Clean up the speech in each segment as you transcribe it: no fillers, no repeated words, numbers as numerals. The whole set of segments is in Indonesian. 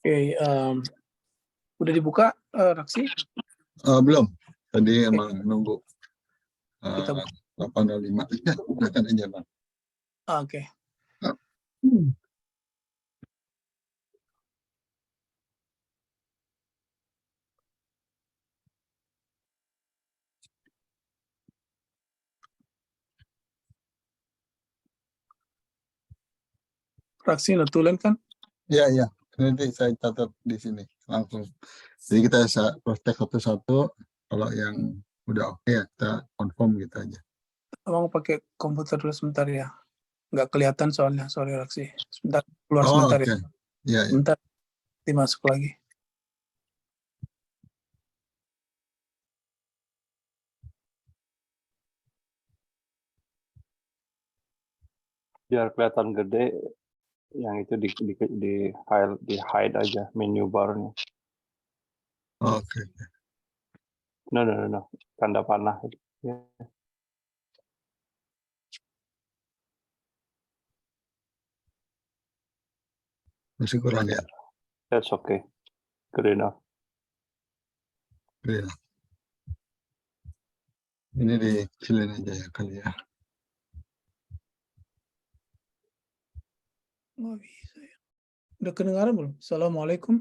Oke, udah dibuka, Raksi? Belum. Tadi emang nunggu Kita buka. 8.05. Ya, bukakan aja, Bang. Oke. Raksi notulen kan? Iya, iya. Nanti saya catat di sini langsung. Jadi kita cross check satu-satu. Kalau yang udah oke ya kita confirm gitu aja. Abang pakai komputer dulu sebentar ya. Nggak kelihatan soalnya, sorry Raksi. Sebentar, keluar Oh, sebentar oke. ya. Iya, iya. Sebentar, nanti masuk lagi. Biar kelihatan gede, yang itu di hide aja menu barnya. Oke. No. Tanda panah. Ya. Masih kurang ya? That's okay. Good enough. Iya. Ini dikecilin aja ya kali ya. Nggak bisa ya. Udah kedengaran belum? Assalamualaikum.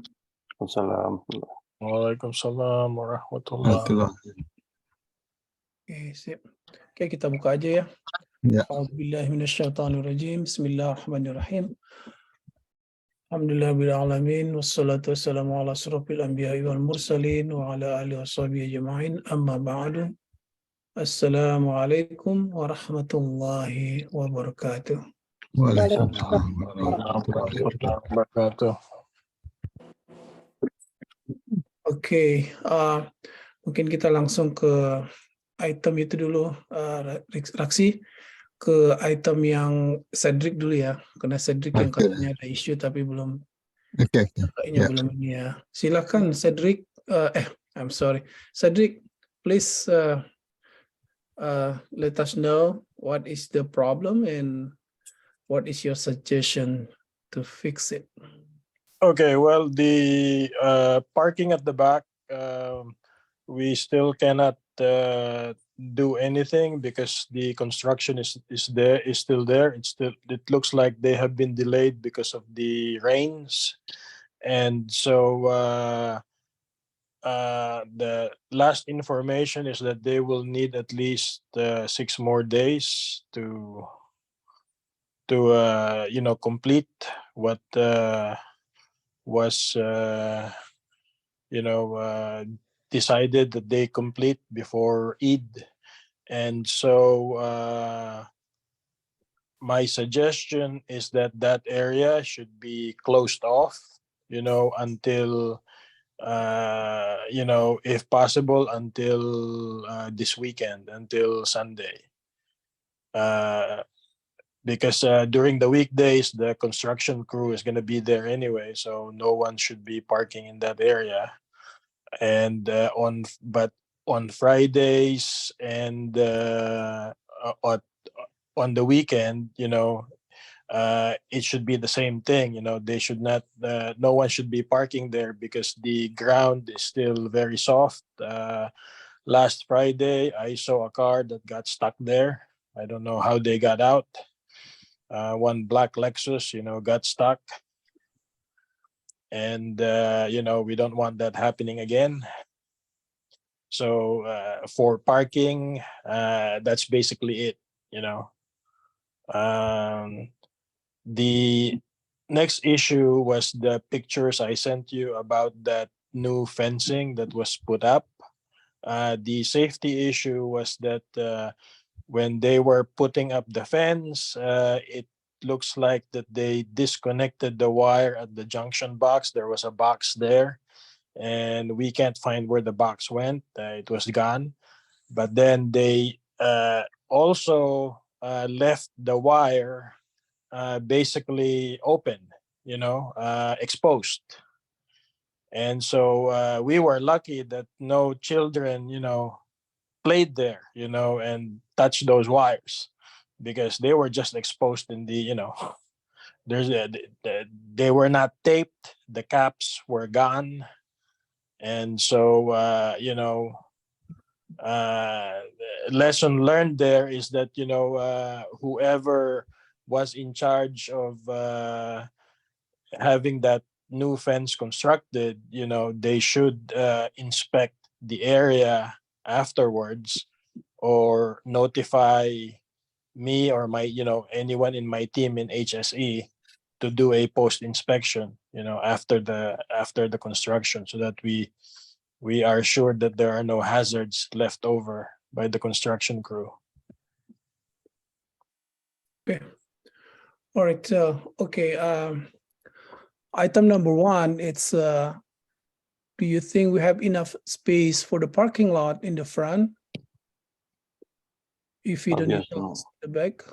Wassalamualaikum. Waalaikumsalam warahmatullahi wabarakatuh. Oke, sip. Oke, kita buka aja ya. Ya. A'udzubillahi minasyaitonirrajim. Bismillahirrahmanirrahim. Alhamdulillahirabbil alamin wassalatu wassalamu ala asrofil anbiya'i wal mursalin wa ala alihi washabihi ajma'in. Amma ba'du. Assalamualaikum warahmatullahi wabarakatuh. Waalaikumsalam warahmatullahi wabarakatuh. Oke, mungkin kita langsung ke item itu dulu, Raksi, ke item yang Cedric dulu ya, karena Cedric yang Oke. katanya ada isu tapi belum, Oke. kayaknya Ya. belum ini ya. Silakan Cedric, I'm sorry, Cedric, please let us know what is the problem and what is your suggestion to fix it. Okay, well, the parking at the back, we still cannot do anything because the construction is still there. It looks like they have been delayed because of the rains, and so the last information is that they will need at least 6 more days to complete what was decided that they complete before Eid. And so my suggestion is that area should be closed off, until if possible until this weekend, until Sunday, because during the weekdays the construction crew is going to be there anyway, so no one should be parking in that area. And on Fridays and on the weekend, it should be the same thing. They should not, no one should be parking there because the ground is still very soft. Last Friday, I saw a car that got stuck there. I don't know how they got out. One black Lexus, got stuck. And, we don't want that happening again. So for parking, that's basically it, The next issue was the pictures I sent you about that new fencing that was put up. The safety issue was that when they were putting up the fence, it looks like that they disconnected the wire at the junction box. There was a box there, and we can't find where the box went. It was gone. But then they also left the wire basically open, exposed. And so we were lucky that no children, played there, and touched those wires, because they were just exposed in the, they were not taped. The caps were gone, and so lesson learned there is that whoever was in charge of having that new fence constructed, they should inspect the area afterwards, or notify me or my anyone in my team in HSE to do a post inspection after the construction, so that we are sure that there are no hazards left over by the construction crew. Okay. All right. Okay. Item number 1, it's do you think we have enough space for the parking lot in the front? If you don't Yes, use the back?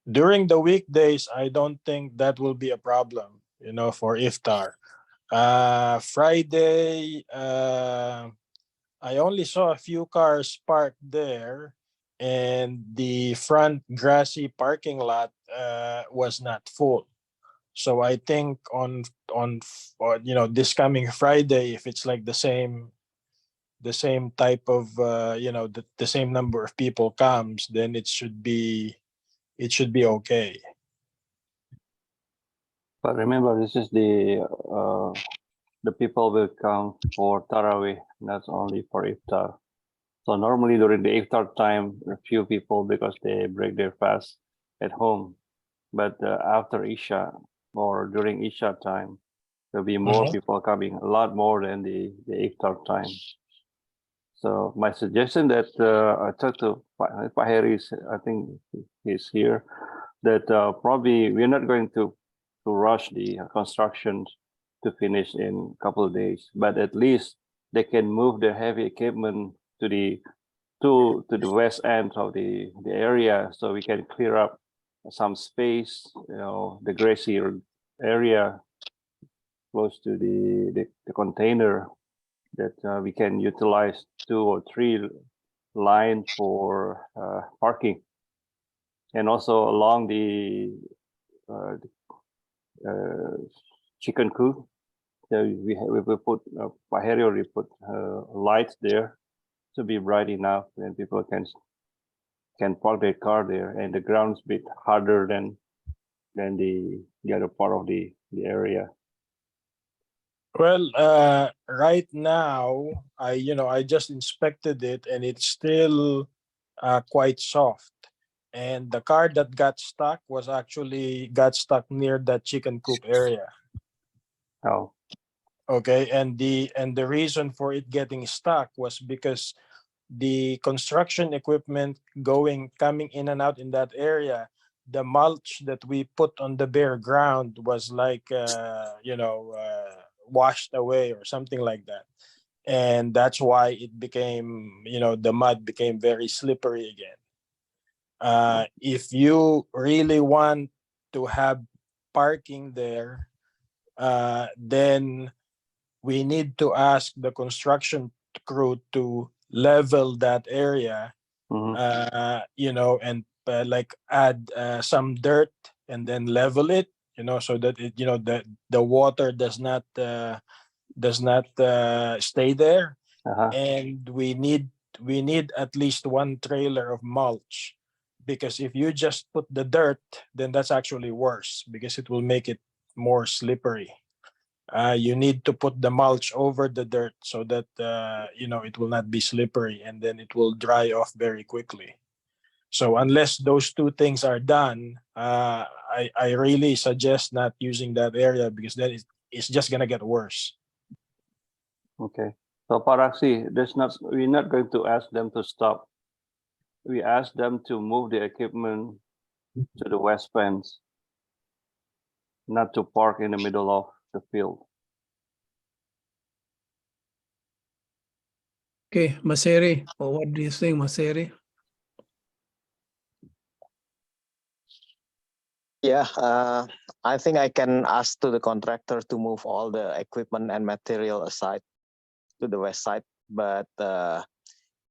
During the weekdays, I don't think that will be a problem, for iftar. Friday, I only saw a few cars parked there, and the front grassy parking lot was not full. So I think on this coming Friday, if it's like the same type of the same number of people comes, then it should be okay. But remember, this is the people will come for Tarawih, not only for Iftar. So normally during the Iftar time, a few people because they break their fast at home. But after Isha or during Isha time, there'll be more people coming, a lot more than the Iftar time. So my suggestion that I talked to Pak Heri, I think he's here, that probably we're not going to rush the construction to finish in a couple of days, but at least they can move the heavy equipment to the west end of the area, so we can clear up some space, the grassy area close to the container, that we can utilize 2 or 3 lines for parking, and also along the chicken coop. So we put Pak Heri already put lights there to be bright enough, and people can park their car there, and the ground's a bit harder than the other part of the area. Well, right now, I just inspected it, and it's still quite soft. And the car that got stuck got stuck near that chicken coop area. Oh, Okay, and the reason for it getting stuck was because the construction equipment coming in and out in that area, the mulch that we put on the bare ground was like washed away or something like that, and that's why it became the mud became very slippery again. If you really want to have parking there, then we need to ask the construction crew to level that area, and like add some dirt and then level it, so that it, the water does not stay there. And we need at least 1 trailer of mulch, because if you just put the dirt, then that's actually worse, because it will make it more slippery. You need to put the mulch over the dirt so that it will not be slippery, and then it will dry off very quickly. So unless those 2 things are done, I really suggest not using that area, because then it's just gonna get worse. Okay. So Paraksi, we're not going to ask them to stop. We ask them to move the equipment to the west fence, not to park in the middle of the field. Okay, Mas Heri, what do you think, Mas Heri? Yeah, I think I can ask to the contractor to move all the equipment and material aside to the west side. But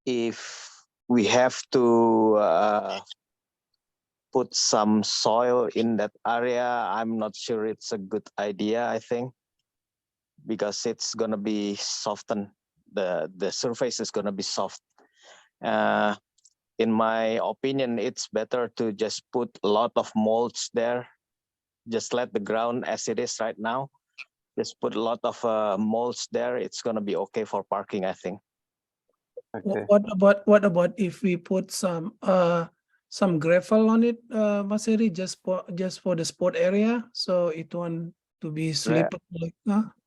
if we have to put some soil in that area, I'm not sure it's a good idea, I think, because it's gonna be softened. The surface is gonna be soft. In my opinion, it's better to just put a lot of mulch there. Just let the ground as it is right now. Just put a lot of mulch there. It's gonna be okay for parking, I think. Okay. What about if we put some gravel on it, Mas Heri, just for the sport area, so it won't to be slippery like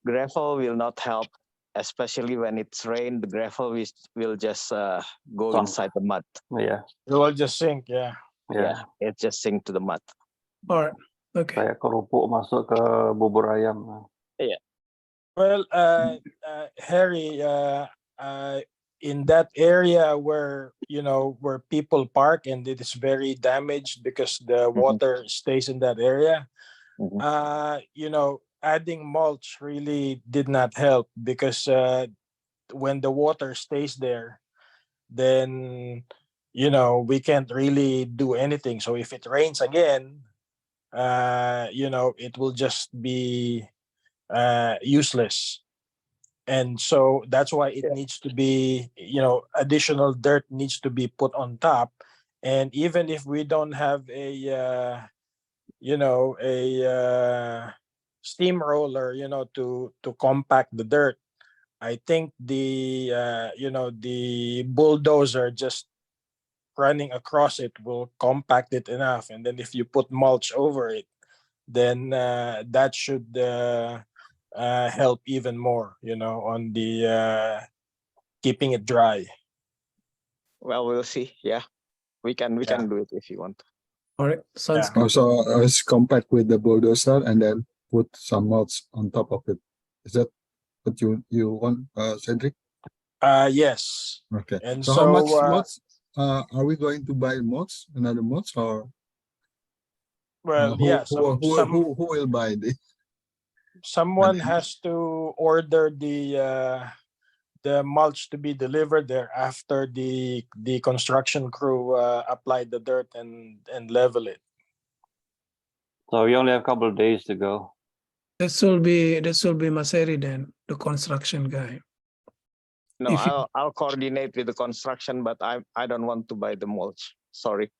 Gravel will not help, especially when it's rain. The gravel will just go Sunk. inside the mud. Yeah. It will just sink, yeah. Yeah, it just sink to the mud. All right. Okay. Kayak kerupuk masuk ke bubur ayam. Well, Harry, in that area where where people park and it is very damaged because the water stays in that area, Mhm. adding mulch really did not help because when the water stays there, then we can't really do anything. So if it rains again, it will just be useless. And so that's why it needs to be, additional dirt needs to be put on top. And even if we don't have a steamroller, to compact the dirt, I think the the bulldozer just running across it will compact it enough. And then if you put mulch over it, then that should help even more, on the keeping it dry. Well, we'll see. Yeah, we can do it if you want. All right. Sounds Yeah. good. Also, it's compact with the bulldozer and then put some mulch on top of it. Is that what you want, Cedric? Yes. Okay. And So how much so, mulch? Are we going to buy mulch, another mulch, or well, who, yeah, who will buy this? someone has to order the mulch to be delivered there after the construction crew apply the dirt and level it. So we only have a couple of days to go. This will be Mas Heri then, the construction guy. No, If you- I'll coordinate with the construction, but I don't want to buy the mulch. Sorry,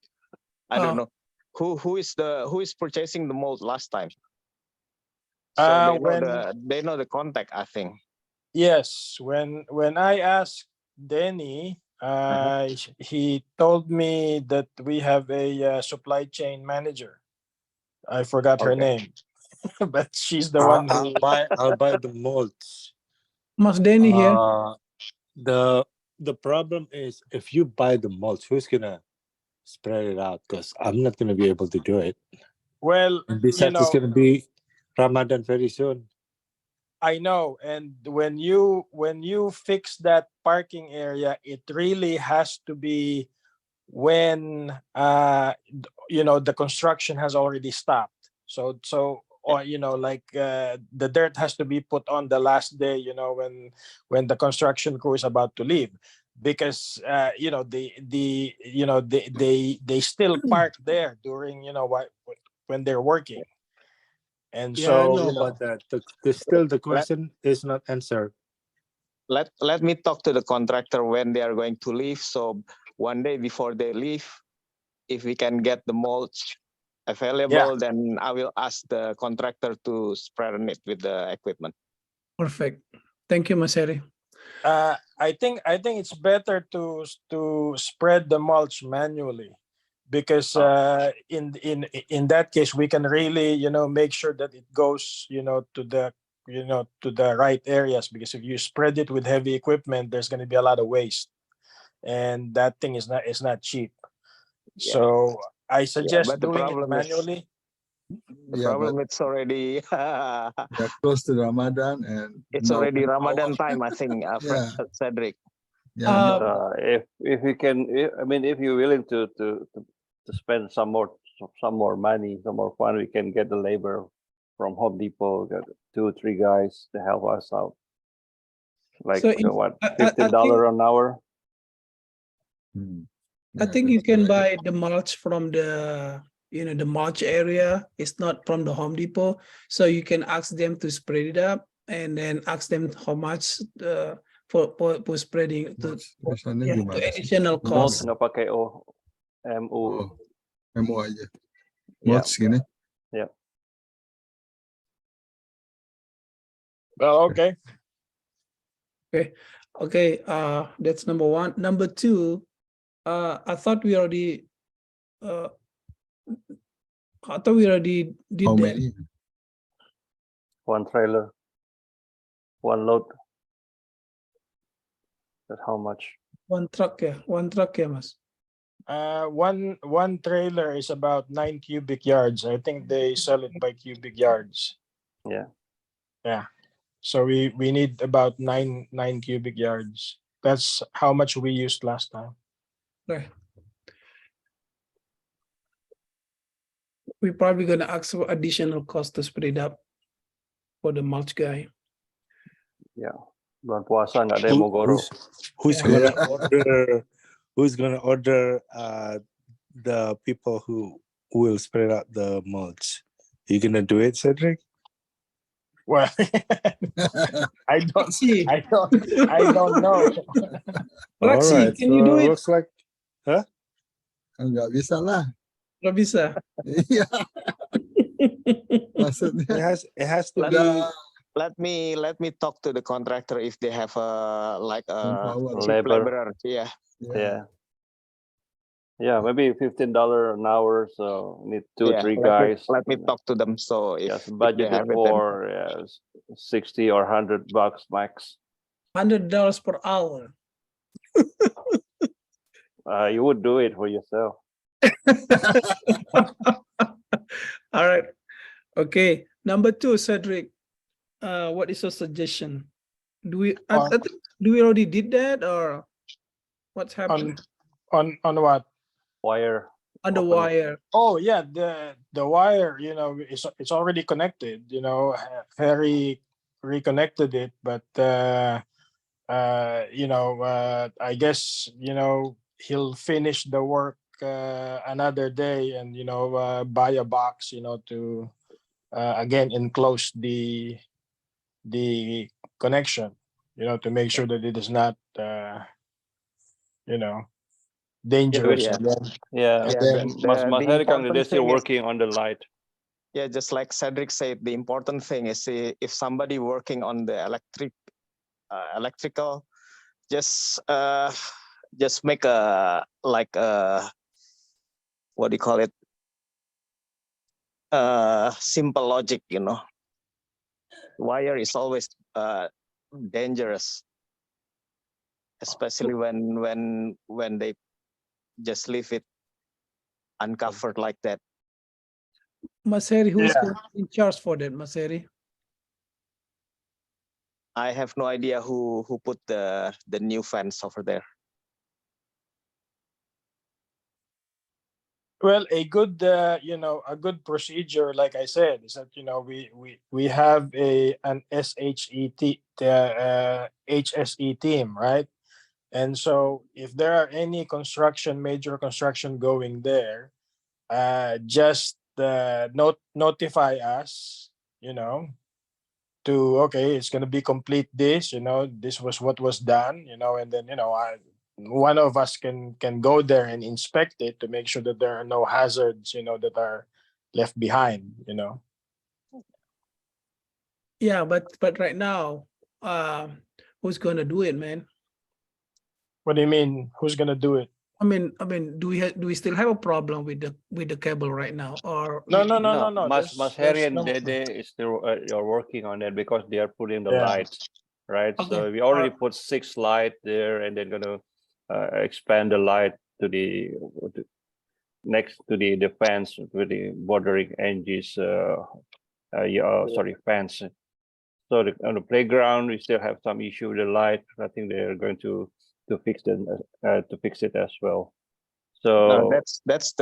I don't know who is purchasing the mulch last time. So they know the contact, I think. Yes, when I asked Denny, he told me that we have a supply chain manager. I forgot her Okay. name, but she's the one who. I'll buy the molds. Mas Denny here. The problem is if you buy the mulch, who's gonna spread it out? Because I'm not gonna be able to do it. Well, And besides, it's gonna be Ramadan very soon. I know, and when you fix that parking area, it really has to be when the construction has already stopped. So or the dirt has to be put on the last day, when the construction crew is about to leave, because they still park there during when they're working. And Yeah, I so know about that. The question is not answered. Let me talk to the contractor when they are going to leave. So one day before they leave, if we can get the mulch available, then I will ask the contractor to spread on it with the equipment. Perfect. Thank you, Mas Heri. I think it's better to spread the mulch manually, because in that case we can really make sure that it goes to the right areas, because if you spread it with heavy equipment, there's going to be a lot of waste, and that thing is not cheap. Yeah. So I suggest but the doing it problem is- manually. The problem it's already They're close to Ramadan and it's no already power. Ramadan time, I think. Yeah. Cedric. Yeah, If you can, I mean, if you're willing to spend some more money, some more fun, we can get the labor from Home Depot, get 2 or 3 guys to help us out. Like So if- what, I $15 an hour? I think you can buy the mulch from the the mulch area is not from the Home Depot. So you can ask them to spread it up and then ask them how much for spreading to, Tulisannya to gimana sih? additional Mulch cost. nggak pakai O, MU. Oh, memo aja. Ya. Mulch gini. Well, okay. Okay, that's number one. Number two, I thought we already did How that. many? One trailer, one load. That's how much? One truck, Mas. One trailer is about 9 cubic yards. I think they sell it by cubic yards. Yeah. Yeah. So we need about nine cubic yards. That's how much we used last time. Right. We're probably gonna ask for additional cost to spread up for the mulch guy. Bulan puasa nggak ada yang mau goro. Who's Yeah. gonna order? Who's gonna order? The people who will spread out the mulch. You gonna do it, Cedric? Well, I don't See, I don't know. Raksi, Alright, can you do it? Looks like Enggak bisa lah. Nggak bisa. Iya, maksudnya it has to Let- be. Let me talk to the contractor if they have like a manpower. cheap Labor. laborer. Yeah. Yeah. Yeah, maybe $15 an hour. So need two, Yeah, three let guys. me talk to them. So if, Yes, if they budgeted have it, then- for 60 or $100 max. $100 per hour. You would do it for yourself. All right. Okay. Number two, Cedric. What is your suggestion? Do we do we already did that or what's happened On what? Wire. on the open it. wire? Oh yeah, the wire, it's already connected. Harry reconnected it, but I guess he'll finish the work another day and buy a box to again enclose the connection, to make sure that it is not dangerous. Yeah. And then- Yeah. Yeah, Mas Mas the Heri Kang, important they're still thing is- working on the light. Yeah, just like Cedric said, the important thing is if somebody working on the electrical, just make a like what do you call it? Simple logic, Wire is always dangerous, especially when they just leave it uncovered like that. Mas Heri, who's Yeah. gonna be in charge for that, Mas Heri? I have no idea who put the new fence over there. Well, a good procedure, like I said, is that we have an HSE team, right? And so if there are any major construction going there, just notify us, it's going to be complete this, this was what was done, and then, one of us can go there and inspect it to make sure that there are no hazards, that are left behind, Yeah, but right now, who's gonna do it, man? What do you mean? Who's going to do it? I mean, do we still have a problem with the cable right now, or No. Mas there's Heri and no- Dede is still you're working on it because they are putting the Yeah. lights, right? Okay. So we already put 6 light there, and then gonna expand the light to the next to the fence with the bordering Angie's fence. So on the playground we still have some issue with the light. I think they're going to fix it as well. So That's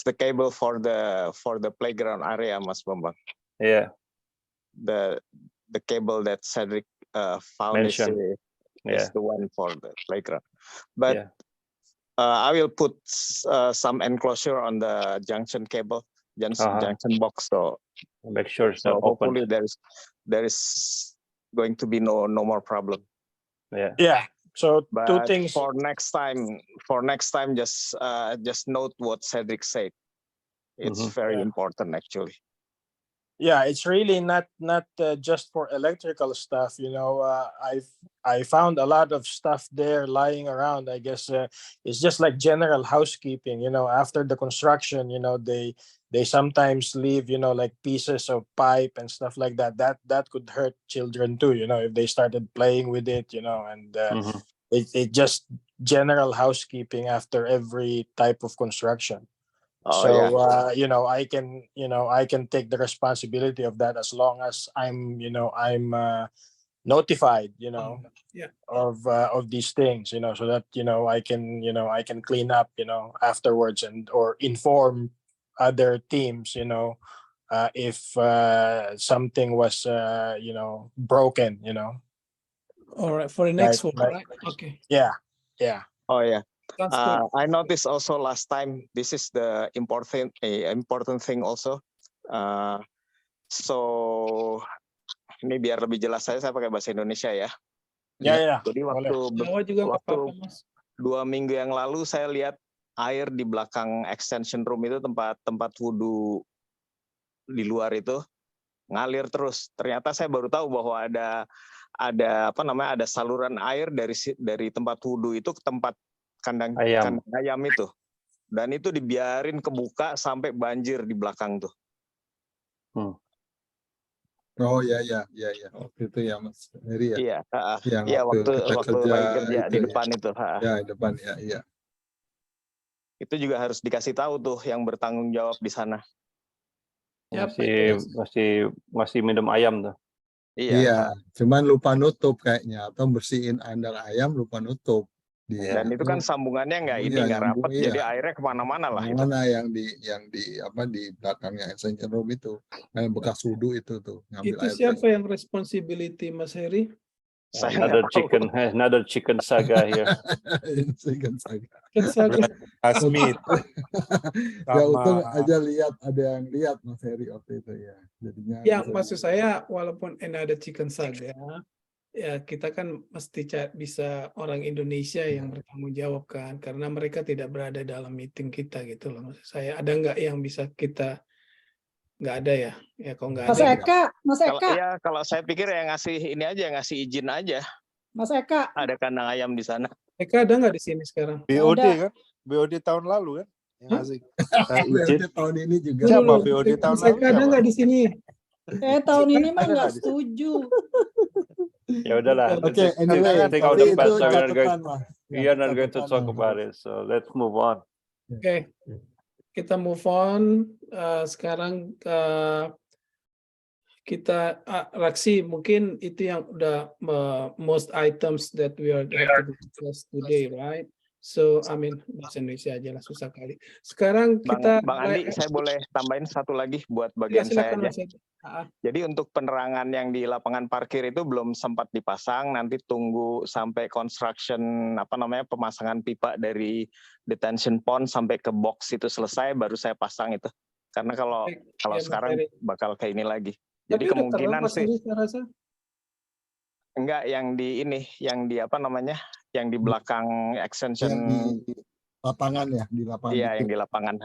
the cable for the playground area, Mas Bambang. yeah, The cable that Cedric found is Mentioned. yeah, the one for the playground. But Yeah. I will put some enclosure on the junction cable junction box. So Make sure it's not open. hopefully there is going to be no more problem. Yeah. Yeah. So two But things. for next time, just note what Cedric said. It's Mhm. very Yeah. important actually. Yeah, it's really not just for electrical stuff. I found a lot of stuff there lying around. I guess it's just like general housekeeping. After the construction, they sometimes leave like pieces of pipe and stuff like that. That could hurt children too. If they started playing with it. And Mhm. it just general housekeeping after every type of construction. Oh So yeah. I can take the responsibility of that as long as I'm notified Yeah. of these things so that I can clean up afterwards or inform other teams if something was broken All right, for the next one, right? Okay, yeah Oh yeah. sounds good. I noticed also last time, this is the important thing also. So ini biar lebih jelas saya pakai bahasa Indonesia ya. ya Jadi boleh. Jawa juga nggak waktu apa-apa, Mas. 2 minggu yang lalu saya lihat air di belakang extension room itu tempat wudhu di luar itu ngalir terus. Ternyata saya baru tahu bahwa ada saluran air dari tempat wudhu itu ke tempat kandang ayam itu. Dan itu dibiarin kebuka sampai banjir di belakang tuh. Oh ya. Waktu itu ya Mas Heri ya. Iya, waktu lagi kerja di depan itu. Ya, di depan ya. Itu juga harus dikasih tahu tuh yang bertanggung jawab di sana. Masih minum ayam tuh. Iya, cuman lupa nutup kayaknya atau bersihin andang ayam lupa nutup. Dan itu kan sambungannya nggak rapat, jadi airnya kemana-mana lah. Mana yang di belakangnya extension room itu, yang bekas wudhu itu tuh ngambil Itu air. siapa yang responsibility, Mas Heri? Another chicken saga here. Chicken saga. Asmit. Ya untung aja ada yang lihat Mas Heri waktu itu ya. Jadinya. Ya, maksud saya walaupun ada chicken saga, ya kita kan mesti bisa orang Indonesia yang bertanggung jawab kan, karena mereka tidak berada dalam meeting kita gitu loh. Maksud saya ada nggak yang bisa kita nggak ada ya? Ya kalau nggak Mas ada. Mas Eka. Kalau saya pikir yang ngasih izin aja. Mas Eka. Ada kandang ayam di sana. Eka ada nggak di sini sekarang? BOD kan? BOD tahun lalu kan? Yang ngasih BOD tahun ini juga. Siapa BOD tahun lalu? Eka ada nggak di sini? Tahun ini mah nggak setuju. Ya udahlah. Oke, anyway, I think of the past, we are not going to talk catatan. about it. So let's move on. Oke, kita move on. Sekarang kita Raksi, mungkin itu yang udah most items that we are have to discuss today, right? So, bahasa Indonesia aja lah, susah kali. Sekarang kita Bang Andi, saya boleh tambahin satu lagi buat bagian saya aja. Jadi untuk penerangan yang di lapangan parkir itu belum sempat dipasang, nanti tunggu sampai construction pemasangan pipa dari detention pond sampai ke box itu selesai baru saya pasang itu. Karena kalau sekarang bakal kayak ini lagi. Jadi kemungkinan sih enggak yang di belakang extension di lapangan ya, di lapangan. Iya, yang di lapangan.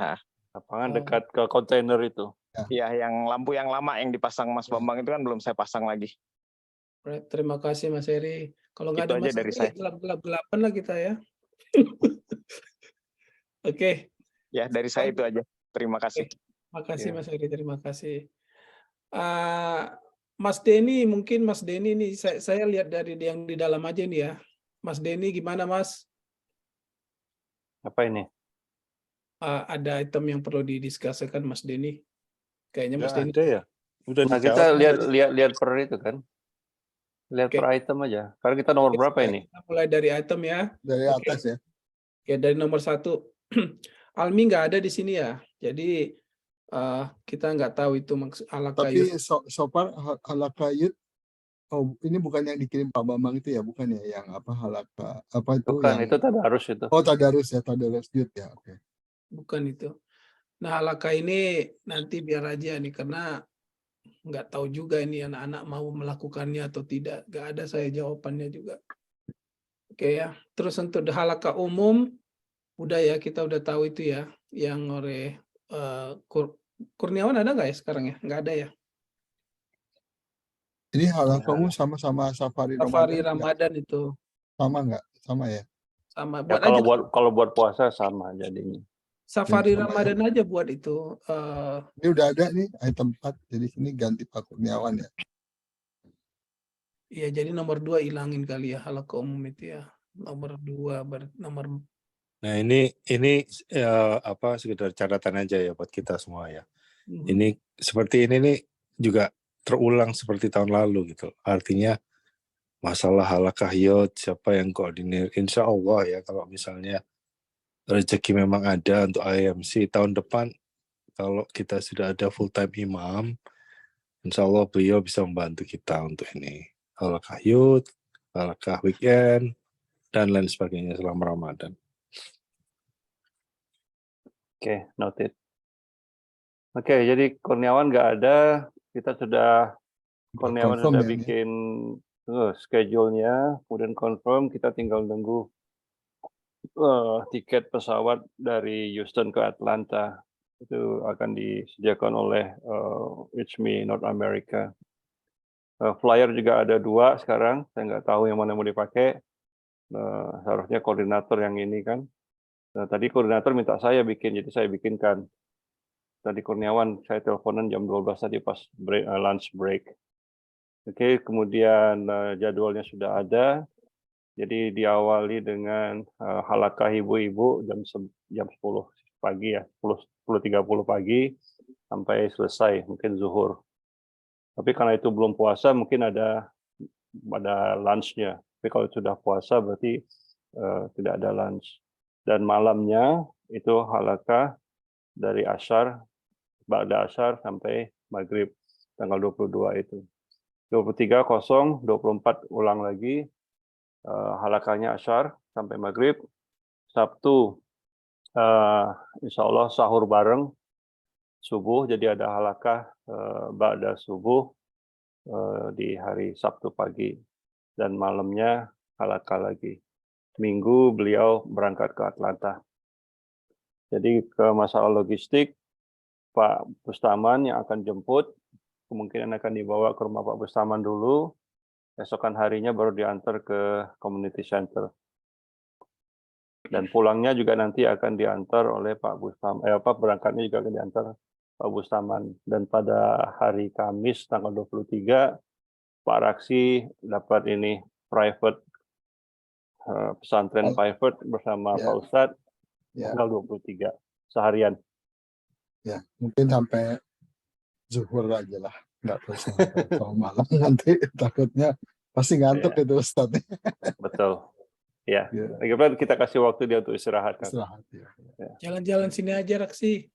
Lapangan dekat ke kontainer itu. Iya, yang lampu yang lama yang dipasang Mas Bambang itu kan belum saya pasang lagi. Terima kasih Mas Heri. Kalau nggak ada Mas Heri, gelap-gelapan lah kita ya. Oke. Ya, dari saya itu aja. Terima kasih. Terima kasih Mas Heri, terima kasih. Mas Denny, mungkin Mas Denny ini saya lihat dari yang di dalam aja nih ya. Mas Denny gimana Mas? Apa ini? Ada item yang perlu didiskusikan Mas Denny. Kayaknya Mas Denny. Ada ya? Udah kita lihat per itu kan. Lihat per item aja. Karena kita nomor berapa ini? Kita mulai dari item ya. Dari atas ya. Ya, dari nomor 1. Almi nggak ada di sini ya. Jadi kita nggak tahu itu Tapi so far halakayut, ini bukan yang dikirim Pak Bambang itu ya, bukan ya, yang halaka itu? Bukan, itu tadarus itu. Oh, tadarus ya, tadarus yud ya, oke. Bukan itu. Nah, halakah ini nanti biar aja nih, karena nggak tahu juga ini anak-anak mau melakukannya atau tidak. Nggak ada saya jawabannya juga. Oke ya. Terus untuk halakah umum, udah ya, kita udah tahu itu ya, yang oleh Kurniawan ada nggak ya sekarang ya? Nggak ada ya. Ini halal Ya. kamu sama-sama Safari Safari Ramadan nggak? Ramadan itu Sama nggak? Sama ya? sama. Ya, Buat aja kalau buat puasa sama jadinya. Safari sama ya. Ramadan aja buat itu. Ini udah ada nih item 4, jadi sini ganti Pak Kurniawan ya. Ya, jadi nomor 2 ilangin kali ya, halakah umum itu ya. Nomor 2, nomor. Nah, ini apa sekedar catatan aja ya buat kita semua ya. Ini seperti ini nih juga terulang seperti tahun lalu gitu. Artinya masalah halakah yod, siapa yang koordinir. Insya Allah ya, kalau misalnya rezeki memang ada untuk IMC tahun depan, kalau kita sudah ada full time imam, insya Allah beliau bisa membantu kita untuk ini. Halakah yod, halakah weekend, dan lain sebagainya selama Ramadan. Oke, noted. Oke, jadi Kurniawan nggak ada. Kita sudah Kurniawan confirm sudah ya ini. bikin schedule-nya, kemudian confirm. Kita tinggal nunggu tiket pesawat dari Houston ke Atlanta. Itu akan disediakan oleh HME North America. Flyer juga ada 2 sekarang. Saya nggak tahu yang mana mau dipakai. Seharusnya koordinator yang ini kan. Nah, tadi koordinator minta saya bikin, jadi saya bikinkan. Tadi Kurniawan saya teleponan jam 12 tadi pas lunch break. Oke, kemudian jadwalnya sudah ada. Jadi diawali dengan halakah ibu-ibu jam 10 pagi ya, 10.30 pagi sampai selesai, mungkin zuhur. Tapi karena itu belum puasa, mungkin ada lunch-nya. Tapi kalau sudah puasa berarti tidak ada lunch. Dan malamnya itu halakah dari Asyar, Ba'da Asyar sampai Maghrib, tanggal 22 itu. 23 kosong, 24 ulang lagi, halakahnya Asyar sampai Maghrib. Sabtu, insya Allah sahur bareng, subuh, jadi ada halakah Ba'da subuh di hari Sabtu pagi. Dan malamnya halakah lagi. Minggu beliau berangkat ke Atlanta. Jadi ke masalah logistik, Pak Bustaman yang akan jemput, kemungkinan akan dibawa ke rumah Pak Bustaman dulu, esokan harinya baru diantar ke community center. Dan pulangnya juga nanti akan diantar oleh Pak Bustaman, berangkatnya juga akan diantar Pak Bustaman. Dan pada hari Kamis tanggal 23, Pak Raksi dapat ini private pesantren private bersama Pak Ustadz tanggal 23 seharian. Ya, mungkin sampai zuhur aja lah, nggak terus sampai malam nanti takutnya pasti ngantuk itu Ustadz. Betul. Ya, bagaimana kita kasih waktu dia untuk istirahat kan. Istirahat ya. Jalan-jalan sini aja Raksi.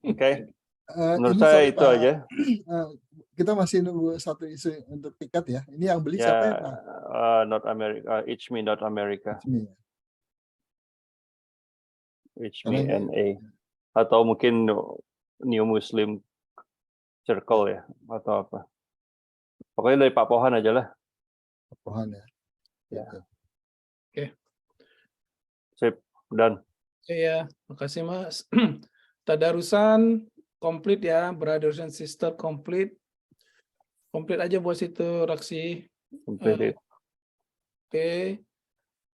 Oke. Menurut saya itu Pak, aja. Kita masih nunggu satu isu untuk tiket ya. Ini yang beli Ya, siapa ya Pak? North America, HME North America. HME NA. Atau mungkin New Muslim Circle ya, atau apa. Pokoknya dari Pak Pohan aja lah. Pak Pohan ya. Ya. Oke. Sip, dan. Iya, makasih Mas. Tadarusan komplit ya, brothers and sister komplit. Komplit aja buat situ Raksi. Komplit. Oke.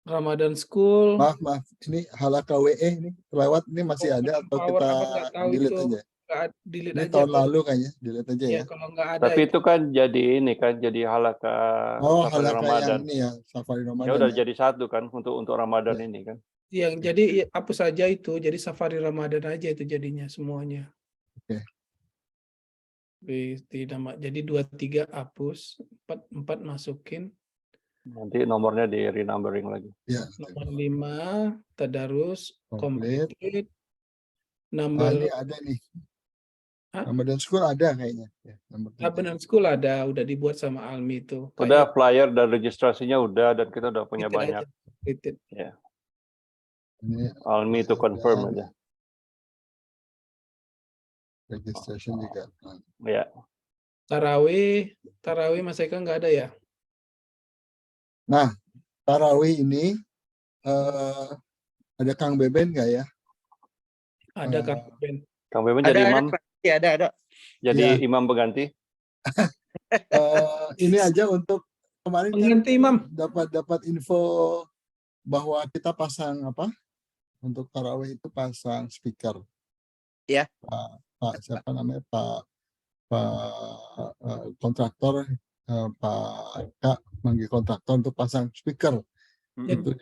Ramadan School. Maaf, ini halakah WE ini kelewat ini masih ada atau kita delete aja? Delete ini aja. Tahun lalu kayaknya, delete aja ya. Kalau nggak ada. Tapi itu kan jadi ini kan, jadi halakah Safari Ramadan. Yang ini ya, Safari Ramadan. Ya udah jadi satu kan untuk Ramadan ini kan. Yang jadi hapus saja itu, jadi Safari Ramadan aja itu jadinya semuanya. Oke. Jadi 2-3 hapus, 4 masukin. Nanti nomornya di renumbering lagi. Ya. Nomor 5 tadarus komplit. Nomor ini ada nih. Ramadan School ada kayaknya. Ya, Ramadan School ada, udah dibuat sama Almi itu. Udah flyer dan registrasinya udah, dan kita udah punya banyak. Ya. Ini Almi itu confirm aja. registration juga. Ya. Tarawih Mas Eka nggak ada ya? Nah, tarawih ini ada Kang Beben nggak ya? Ada Kang Ben. Kang Beben jadi imam, Ada. jadi Iya. imam pengganti. Ini aja untuk kemarin kan Pengganti imam. dapat info bahwa kita pasang apa? Untuk tarawih itu pasang speaker. Iya. Pak siapa namanya? Pak kontraktor Pak Kak manggil kontraktor untuk pasang speaker itu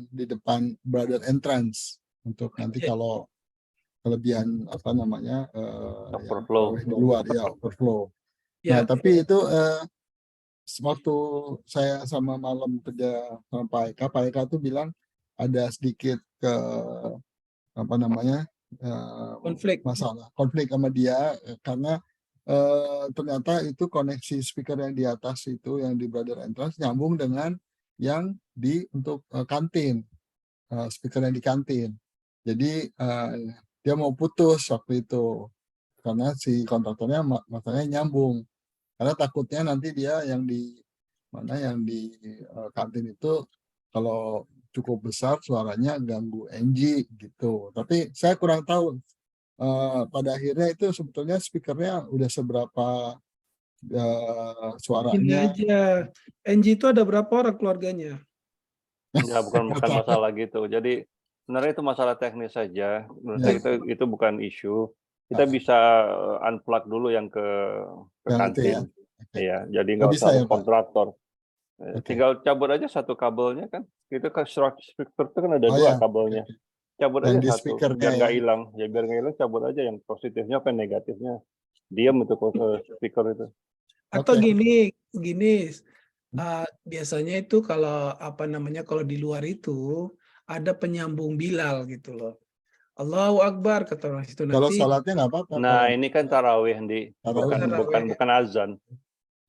di depan brother entrance untuk nanti kalau kelebihan apa namanya Overflow. yang di luar ya overflow. Ya. Nah tapi itu waktu saya sama malam kerja sama Pak Eka tuh bilang ada sedikit apa namanya masalah konflik sama dia karena ternyata itu koneksi speaker yang di atas itu yang di brother entrance nyambung dengan yang di untuk kantin speaker yang di kantin. Jadi dia mau putus waktu itu karena si kontraktornya masalahnya nyambung karena takutnya nanti dia yang di kantin itu kalau cukup besar suaranya ganggu NG gitu. Tapi saya kurang tahu pada akhirnya itu sebetulnya speakernya udah seberapa Ini suaranya. aja. NG itu ada berapa orang keluarganya? Ya, bukan masalah gitu. Jadi sebenarnya itu masalah teknis saja. Menurut saya itu bukan isu. Kita bisa unplug dulu yang ke kantin. Ya, jadi nggak usah ya, kontraktor. Tinggal cabut aja satu kabelnya kan. Itu kan speaker itu kan ada dua kabelnya. Cabut yang aja satu biar nggak hilang. Ya biar nggak hilang cabut aja yang positifnya apa yang negatifnya. Diam untuk speaker itu. Atau gini, biasanya itu kalau apa namanya kalau di luar itu ada penyambung Bilal gitu loh. Allahu Akbar kata orang situ nanti. Kalau salatnya nggak apa-apa. Nah ini kan tarawih bukan azan.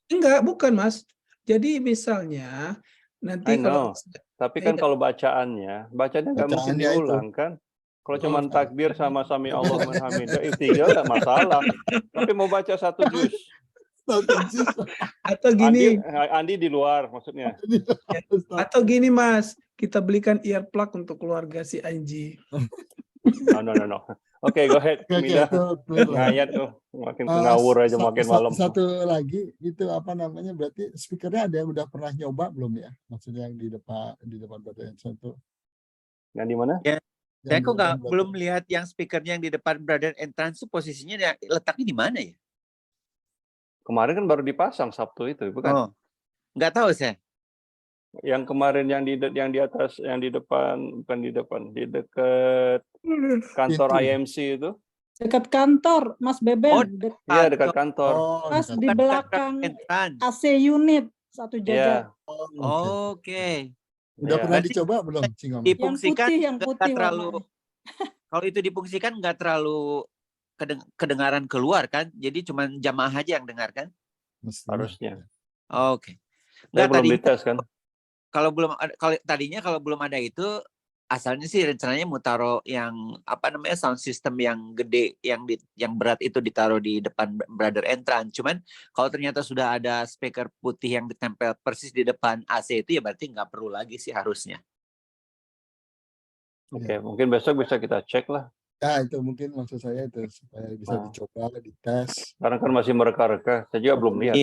Enggak, bukan Mas. Jadi misalnya nanti kalau tapi kan kalau bacaannya nggak mungkin diulang kan. Kalau cuma takbir sama sami Allahu liman hamidah istighfar nggak masalah. Tapi mau baca satu juz. Atau gini, Andi di luar maksudnya. Atau gini Mas, kita belikan earplug untuk keluarga si Anji. No. Oke, go ahead. Ngayat tuh, makin ngawur aja makin malam. Satu lagi itu apa namanya? Berarti speakernya ada yang udah pernah nyoba belum ya? Maksudnya yang di depan brother entrance itu. Yang di mana? Ya, saya kok belum lihat yang speakernya yang di depan brother entrance itu posisinya letaknya di mana ya? Kemarin kan baru dipasang Sabtu itu, bukan? Oh, nggak tahu saya. Yang kemarin yang di atas, yang di depan, bukan di depan, di dekat kantor IMC itu. Dekat kantor, Mas Beben. Oh, iya dekat kantor. Pas di belakang AC unit satu jajar. Oke. Udah pernah dicoba belum? Difungsikan yang putih terlalu. Kalau itu difungsikan nggak terlalu kedengaran keluar kan? Jadi cuma jamaah aja yang dengar kan? Harusnya. Oke. Nggak belum dites kan? Kalau belum ada itu asalnya sih rencananya mau taruh yang apa namanya sound system yang gede yang berat itu ditaruh di depan brother entrance. Cuman kalau ternyata sudah ada speaker putih yang ditempel persis di depan AC itu ya berarti nggak perlu lagi sih harusnya. Oke, mungkin besok bisa kita cek lah. Ya itu mungkin maksud saya itu supaya bisa dicoba, dites. Karena kan masih mereka-reka, saya juga belum lihat.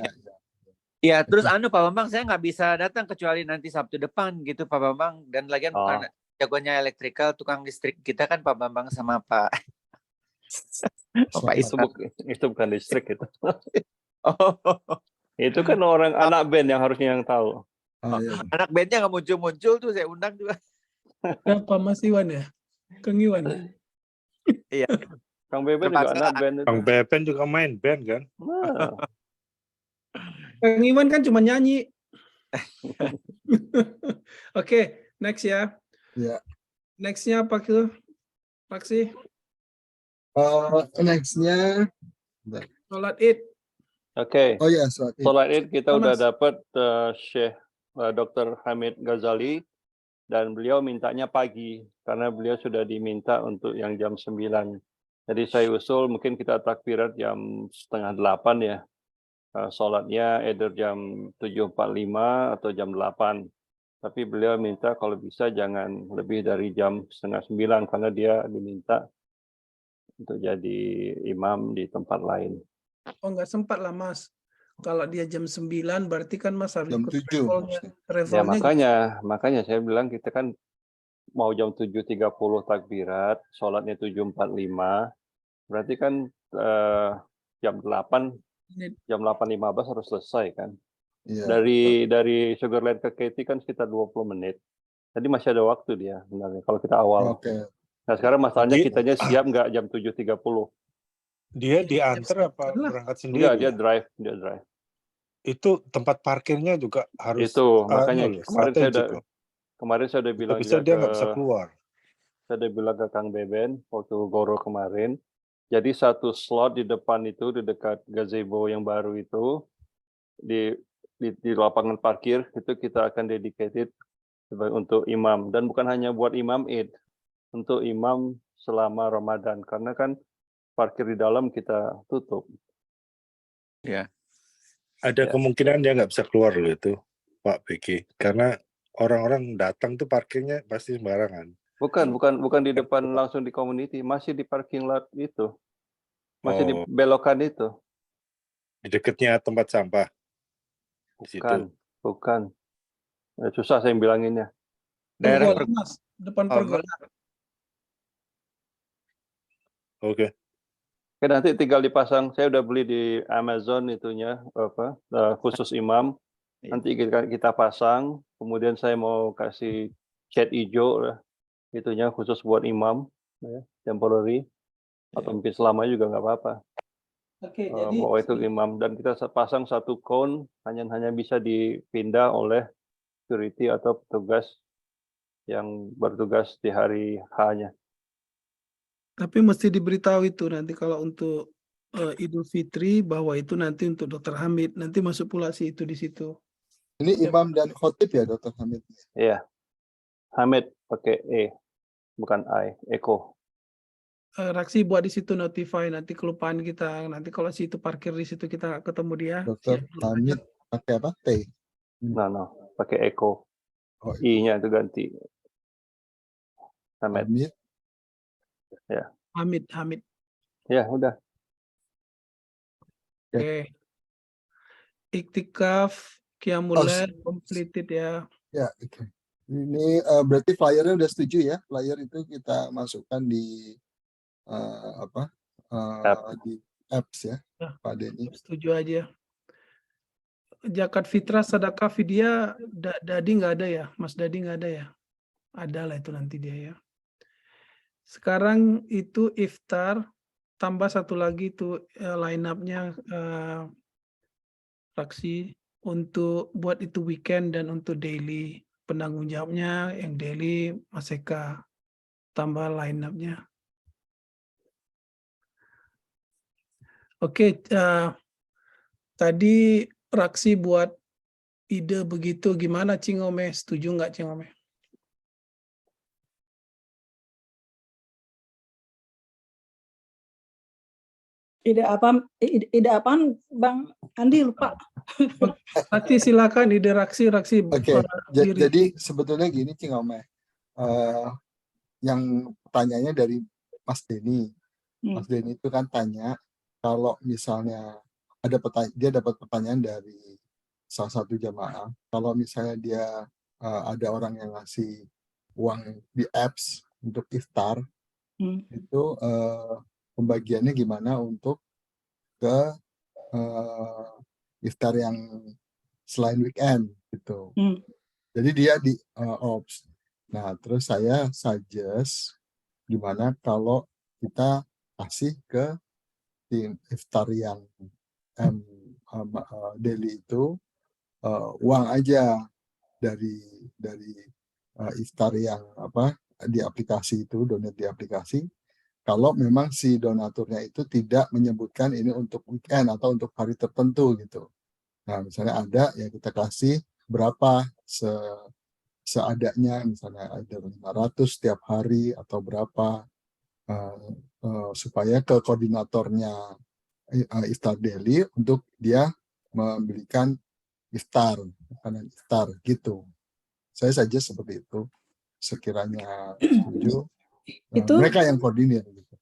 Iya, terus Pak Bambang saya nggak bisa datang kecuali nanti Sabtu depan gitu Pak Bambang dan lagian bukan jagonya elektrikal, tukang listrik kita kan Pak Bambang sama Pak. Itu bukan listrik itu. Itu kan orang anak band yang harusnya yang tahu. Anak bandnya nggak muncul-muncul tuh saya undang juga. Siapa Mas Iwan ya? Kang Iwan. Iya. Kang Beben juga anak band. Kang Beben juga main band kan? Kang Iwan kan cuma nyanyi. Oke, next ya. Ya. Next-nya apa tuh? Paksi? Next-nya Sholat Id. Oke. Oh ya, Sholat Id kita udah dapat Syekh Dr. Hamid Ghazali dan beliau mintanya pagi karena beliau sudah diminta untuk yang jam 9. Jadi saya usul mungkin kita takbirat jam 7:30 ya. Sholatnya either jam 7.45 atau jam 8. Tapi beliau minta kalau bisa jangan lebih dari jam 8:30 karena dia diminta untuk jadi imam di tempat lain. Oh, nggak sempat lah, Mas. Kalau dia jam 9 berarti kan Mas harus Jam ikut 7 travelnya. maksudnya. Ya Travelnya makanya saya bilang kita kan mau jam 7.30 takbirat, sholatnya 7.45, berarti kan jam 8:15 harus selesai kan. Iya. Dari Sugarland ke Katy kan sekitar 20 menit. Jadi masih ada waktu dia sebenarnya kalau kita awal. Oke. Nah sekarang masalahnya Jadi- kitanya siap nggak jam 7.30? Dia diantar apa lah. berangkat Enggak, sendiri? dia drive. Itu tempat parkirnya juga harus Itu makanya strategik. kemarin saya udah bilang Bisa juga dia nggak bisa keluar. saya udah bilang ke Kang Beben waktu Goro kemarin. Jadi satu slot di depan itu di dekat gazebo yang baru itu di lapangan parkir itu kita akan dedicated untuk imam dan bukan hanya buat imam Id, untuk imam selama Ramadan karena kan parkir di dalam kita tutup. Ada Ya. kemungkinan dia nggak bisa keluar loh itu, Pak Beki. Karena orang-orang datang tuh parkirnya pasti sembarangan. Bukan di depan langsung di community, masih di parking lot itu. Masih di Oh, belokan itu. di dekatnya tempat sampah. Di situ. Bukan. Susah saya bilanginnya. Daerah pergola, Mas. Depan Oh, pergola. Oke. Oke, nanti tinggal dipasang. Saya udah beli di Amazon itunya khusus imam. Nanti kita pasang. Kemudian saya mau kasih cat hijau itunya khusus buat imam, ya, temporary. Atau mungkin selamanya juga nggak apa-apa. Oke, jadi Bahwa itu imam dan kita pasang satu cone hanya bisa dipindah oleh security atau petugas yang bertugas di hari H-nya. tapi mesti diberitahu itu nanti kalau untuk Idul Fitri bahwa itu nanti untuk Dr. Hamid nanti masuk pula sih itu di situ. Ini imam dan khotib ya, Dr. Hamid? Iya. Hamid pakai E, bukan I, Eko. Raksi buat di situ notify nanti kelupaan kita nanti kalau situ parkir di situ kita ketemu dia. Dr. Hamid pakai apa? T. No, pakai Eko. Oh, I-nya itu ganti. Hamid. Hamid. Hamid. Ya, udah. Oke. Iktikaf Qiyamul completed ya. Ya, oke. Ini berarti flyernya udah setuju ya? Flyer itu kita masukkan di di apps ya, Ya. Pak Denny. Setuju aja. Zakat fitrah sedekah fidyah Dadi nggak ada ya, Mas Dadi nggak ada ya? Ada lah itu nanti dia ya. Sekarang itu iftar tambah satu lagi tuh line up-nya fraksi untuk buat itu weekend dan untuk daily penanggung jawabnya yang daily Mas Eka tambah line up-nya. Oke, tadi fraksi buat ide begitu gimana Cingome? Setuju nggak Cingome? Ide apaan Bang Andi lupa. Raksi silakan ide Raksi. Oke, jadi sebetulnya gini Cingome, yang pertanyaannya dari Mas Denny. Mas Denny itu kan tanya kalau misalnya dia dapat pertanyaan dari salah satu jamaah, kalau misalnya dia ada orang yang ngasih uang di apps untuk iftar, itu pembagiannya gimana untuk ke iftar yang selain weekend gitu. Jadi dia di ops. Nah, terus saya suggest gimana kalau kita kasih ke tim iftar yang daily itu uang aja dari iftar yang di aplikasi itu, donat di aplikasi. Kalau memang si donaturnya itu tidak menyebutkan ini untuk weekend atau untuk hari tertentu gitu. Nah, misalnya ada ya kita kasih berapa seadanya, misalnya ada 500 setiap hari atau berapa supaya ke koordinatornya Iftar Daily untuk dia membelikan makanan iftar gitu. Saya saja seperti itu. Sekiranya setuju, Itu mereka yang koordinir. Gitu.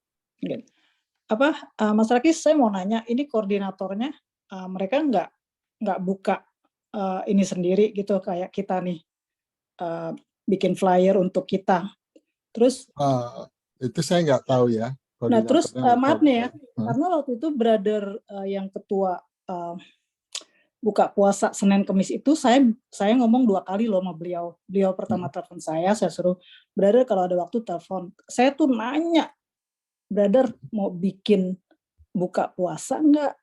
Mas Rakis, saya mau nanya, ini koordinatornya mereka nggak buka ini sendiri gitu kayak kita nih bikin flyer untuk kita. Terus itu saya nggak tahu ya. Nah terus maaf nih ya, karena waktu itu brother yang ketua buka puasa Senin Kemis itu saya ngomong 2 kali loh sama beliau. Beliau pertama telepon saya suruh, brother kalau ada waktu telepon. Saya tuh nanya, brother mau bikin buka puasa nggak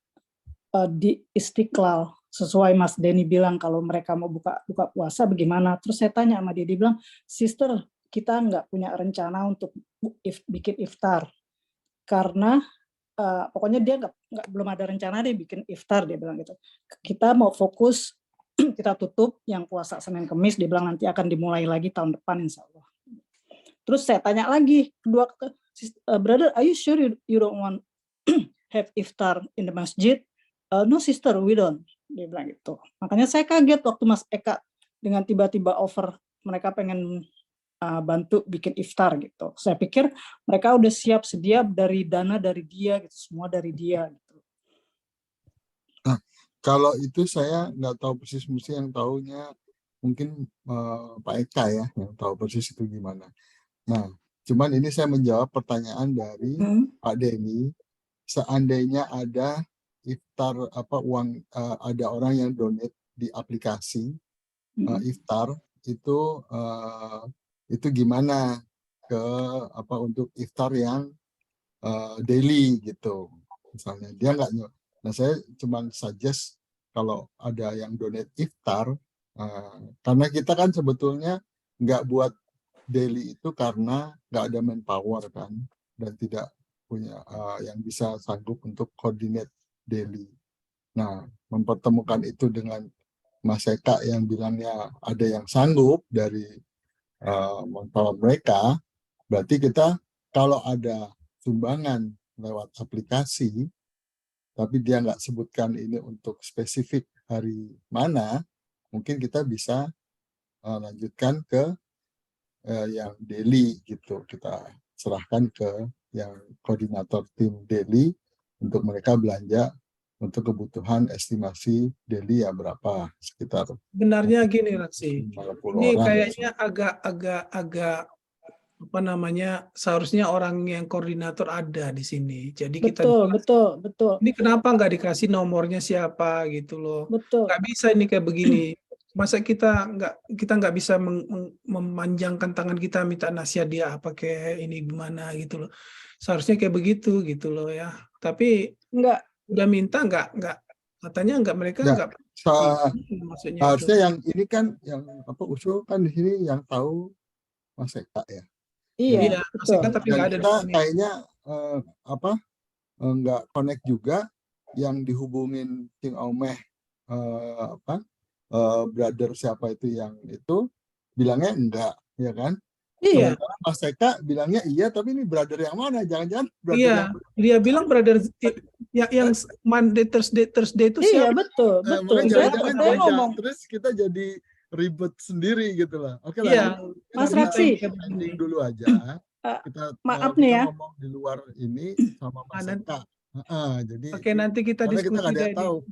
di Istiqlal? Sesuai Mas Denny bilang kalau mereka mau buka puasa bagaimana. Terus saya tanya sama dia bilang, sister kita nggak punya rencana untuk bikin iftar. Karena pokoknya dia belum ada rencana dia bikin iftar, dia bilang gitu. Kita mau fokus, kita tutup yang puasa Senin Kemis, dia bilang nanti akan dimulai lagi tahun depan insya Allah. Terus saya tanya lagi, kedua, brother, are you sure you don't want have iftar in the masjid? No sister, we don't. Dia bilang gitu. Makanya saya kaget waktu Mas Eka dengan tiba-tiba offer mereka pengen bantu bikin iftar gitu. Saya pikir mereka udah siap sedia dari dana dari dia gitu, semua dari dia gitu. Nah, kalau itu saya nggak tahu persis, mesti yang tahunya mungkin Pak Eka ya yang tahu persis itu gimana. Nah, cuman ini saya menjawab pertanyaan dari Pak Denny. Seandainya ada iftar uang ada orang yang donate di aplikasi iftar itu gimana ke untuk iftar yang daily gitu misalnya dia nggak nah saya cuma suggest kalau ada yang donate iftar karena kita kan sebetulnya nggak buat daily itu karena nggak ada manpower kan dan tidak punya yang bisa sanggup untuk coordinate daily. Nah, mempertemukan itu dengan Mas Eka yang bilangnya ada yang sanggup dari manpower mereka, berarti kita kalau ada sumbangan lewat aplikasi, tapi dia nggak sebutkan ini untuk spesifik hari mana, mungkin kita bisa lanjutkan ke yang daily gitu, kita serahkan ke yang koordinator tim daily untuk mereka belanja untuk kebutuhan estimasi daily ya berapa sekitar. Sebenarnya gini Raksi, ini orang, kayaknya agak seharusnya orang yang koordinator ada di sini. Jadi betul. Ini kenapa nggak dikasih nomornya siapa gitu loh? Betul. Nggak bisa ini kayak begini. Masa kita nggak bisa memanjangkan tangan kita minta nasihat dia apa kayak ini gimana gitu loh. Seharusnya kayak begitu gitu loh ya. Tapi nggak udah minta nggak katanya nggak mereka nggak maksudnya harusnya itu. Yang ini kan yang usul kan di sini yang tahu Mas Eka ya. Iya, Mas Eka tapi nggak ada di sini. Kayaknya nggak connect juga yang dihubungin King Omeh brother siapa itu yang itu bilangnya enggak ya kan. Iya. Sementara Mas Eka bilangnya iya, tapi ini brother yang mana? Jangan-jangan brother yang dia bilang brother yang Monday Thursday itu siapa? Iya betul. Jangan-jangan beda. Terus kita jadi ribet sendiri gitu lah. Oke lah. Iya. Mas Raksi. Ending dulu aja. Kita maaf nih ya. Ngomong di luar ini sama Mas Eka. Jadi oke nanti kita diskusi kita nggak ada tahu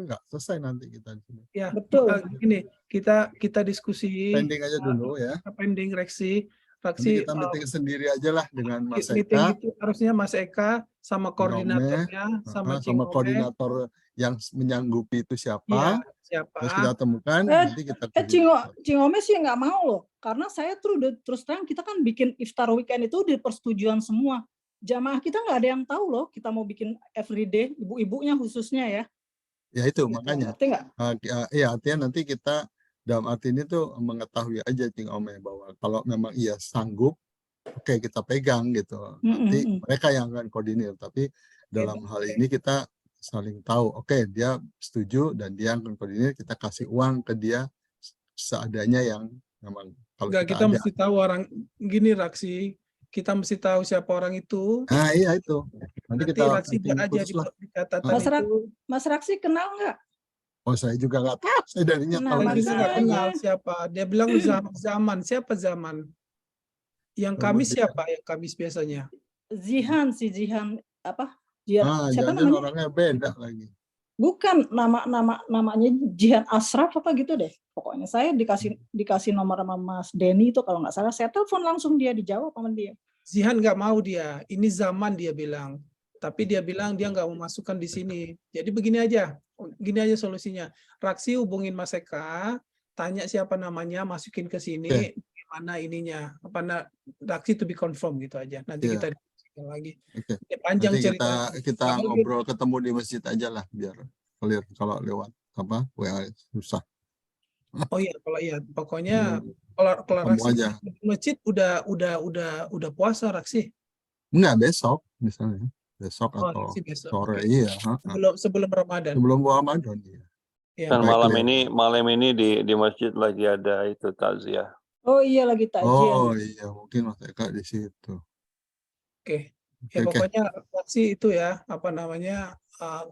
nggak selesai nanti kita di sini. Ya betul. Gini kita diskusi pending aja dulu ya. Pending Raksi kita meeting sendiri aja lah dengan Mas Eka. Meeting itu harusnya Mas Eka sama koordinatornya sama koordinator yang menyanggupi itu siapa. Ya, siapa. Terus kita temukan nanti kita Cing Ome sih nggak mau loh karena saya terus terang kita kan bikin iftar weekend itu di persetujuan semua. Jamaah kita nggak ada yang tahu loh kita mau bikin everyday, ibu-ibunya khususnya ya. Ya itu makanya. Iya artinya nanti kita dalam arti ini tuh mengetahui aja Cing Ome bahwa kalau memang ia sanggup, oke kita pegang gitu. Nanti mereka yang akan koordinir. Tapi dalam hal ini kita saling tahu, oke dia setuju dan dia akan koordinir, kita kasih uang ke dia seadanya yang memang kalau kita mesti tahu orang gini Raksi. kita mesti tahu siapa orang itu. Nah iya itu. Nanti Nanti kita Raksi buat aja khusus lah. di catatan Mas, itu. Mas Raksi kenal nggak? Oh saya juga nggak tahu. Saya darinya Nah, tahu Kalau dari dia nggak sini. kenal siapa, dia bilang zaman. Siapa zaman? Yang Kamis Kemudian- siapa? Yang Kamis biasanya? Zihan, si Zihan apa? Jihan, siapa jangan namanya? orangnya beda lagi. Bukan namanya Jihan Asraf apa gitu deh. Pokoknya saya dikasih nomor sama Mas Denny itu kalau nggak salah. Saya telepon langsung, dia dijawab sama dia. Zihan nggak mau dia. Ini zaman dia bilang. Tapi dia bilang dia nggak mau masukkan di sini. Jadi begini aja. Gini aja solusinya. Raksi hubungin Mas Eka, tanya siapa namanya, masukin ke sini, gimana ininya. Raksi to be confirm gitu aja. Nanti Iya. kita diskusikan lagi. Oke. Ya, panjang Nanti cerita. kita Kalau ngobrol ketemu di masjid aja lah biar clear. Kalau lewat WA susah. Oh iya, kalau iya, pokoknya Hmm, kalau kamu Raksi aja. di masjid udah puasa Raksi. Enggak, besok misalnya. Besok Oh, atau Raksi besok. sore. Oke. Iya. Sebelum Ramadan. Sebelum Ramadan. Iya. Ya. Dan Baik, malam ini di masjid lagi ada itu takziah. Oh iya, lagi takjiah. Oh iya, mungkin Mas Eka di situ. Oke. Ya Oke. pokoknya Raksi itu ya, apa namanya,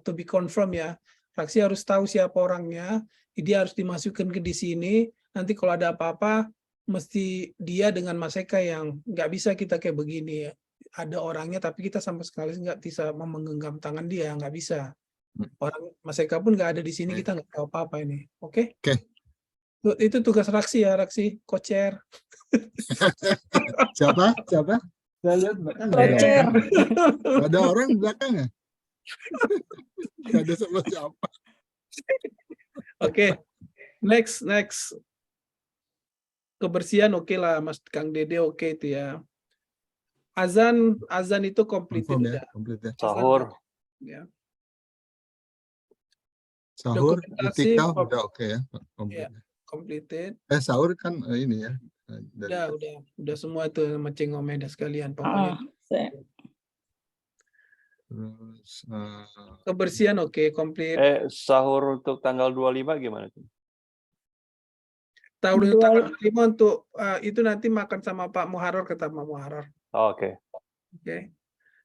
to be confirm ya. Raksi harus tahu siapa orangnya, dia harus dimasukkan ke di sini. Nanti kalau ada apa-apa, mesti dia dengan Mas Eka yang nggak bisa kita kayak begini ya. Ada orangnya tapi kita sama sekali nggak bisa menggenggam tangan dia, nggak bisa. Orang Mas Eka pun nggak ada di sini, Baik. kita nggak tahu apa-apa ini. Oke? Oke. Itu tugas Raksi ya, Raksi, co-chair. Siapa? Saya lihat belakang nggak ada Kocer. orang. Nggak ada orang di belakang ya? Nggak ada sama siapa. Oke. Next. Kebersihan oke lah, Mas Kang Dede oke itu ya. Azan itu komplit Confirm ya, udah. komplit ya. Sahur. Ya. Sahur, Dokumentasi, itikaf udah oke ya. Komplit. completed. Sahur kan ini ya. Dari Udah semua itu sama Cing Omeda sekalian pokoknya. terus Kebersihan oke, komplit. Sahur untuk tanggal 25 gimana tuh? Tahun tanggal 5 untuk itu nanti makan sama Pak Muharrar, kata Pak Muharrar. Oh, oke. Oke.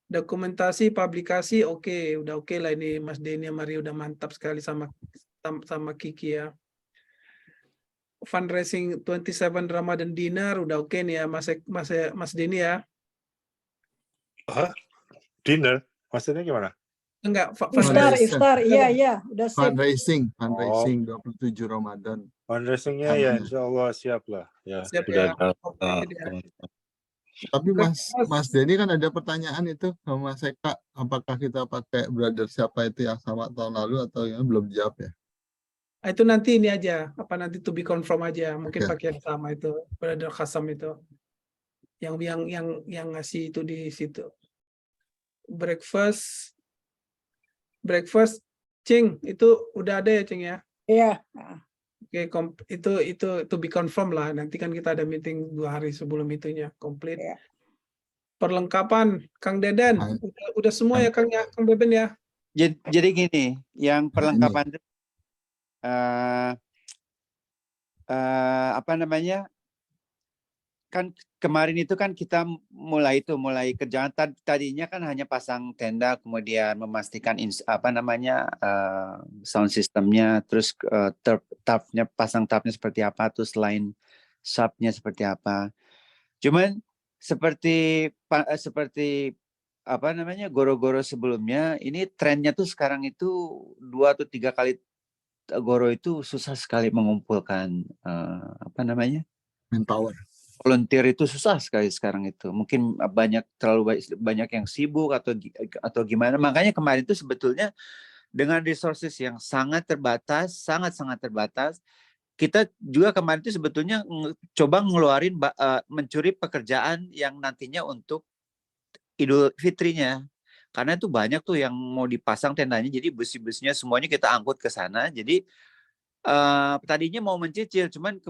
Dokumentasi, publikasi oke, udah oke lah ini Mas Denny Maria udah mantap sekali sama Kiki ya. Fundraising 27 Ramadan dinner udah oke nih ya Mas Denny ya. Dinner? Maksudnya gimana? Enggak, Iftar, iya, udah sip. fundraising 27 Ramadan. Fundraisingnya ya insya Allah siap lah. Ya, Siap sudah ya. ada. Tapi Mas Denny kan ada pertanyaan itu sama Mas Eka, apakah kita pakai brother siapa itu yang sama tahun lalu atau yang belum jawab ya? Itu nanti ini aja, nanti to be confirm aja, mungkin Oke. pakai yang sama itu, Brother Khasam itu. Yang ngasih itu di situ. Breakfast Cing, itu udah ada ya Cing ya? Iya. Oke, itu to be confirm lah. Nanti kan kita ada meeting 2 hari sebelum itunya, komplit. Iya. Perlengkapan, Kang Deden, udah semua ya Kang Beben ya? Jadi gini, yang perlengkapan itu apa namanya? Kan kemarin itu kan kita mulai kerjaan tadinya kan hanya pasang tenda, kemudian memastikan sound systemnya, terus pasang tarpnya seperti apa, terus line subnya seperti apa. Cuman seperti goro-goro sebelumnya, ini trennya tuh sekarang itu 2 atau 3 kali goro itu susah sekali mengumpulkan Manpower. volunteer itu susah sekali sekarang itu. Mungkin terlalu banyak yang sibuk atau gimana. Makanya kemarin itu sebetulnya dengan resources yang sangat terbatas, sangat terbatas, kita juga kemarin itu sebetulnya coba mencuri pekerjaan yang nantinya untuk Idul Fitrinya. Karena itu banyak tuh yang mau dipasang tendanya, jadi bus-busnya semuanya kita angkut ke sana. Jadi tadinya mau mencicil, cuman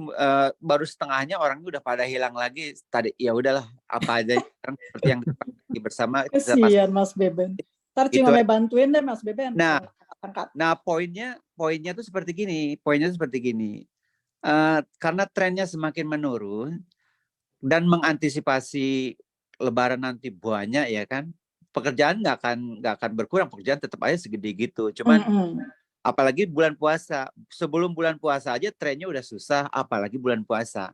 baru setengahnya orangnya udah pada hilang lagi. Tadi ya udahlah, apa aja seperti yang bersama. Kesian Mas Beben. Ntar Cing Ome bantuin deh Mas Beben. Nah poinnya tuh seperti gini. Karena trennya semakin menurun dan mengantisipasi Lebaran nanti banyak ya kan, pekerjaan nggak akan berkurang, pekerjaan tetap aja segede gitu. Cuman apalagi bulan puasa, sebelum bulan puasa aja trennya udah susah, apalagi bulan puasa.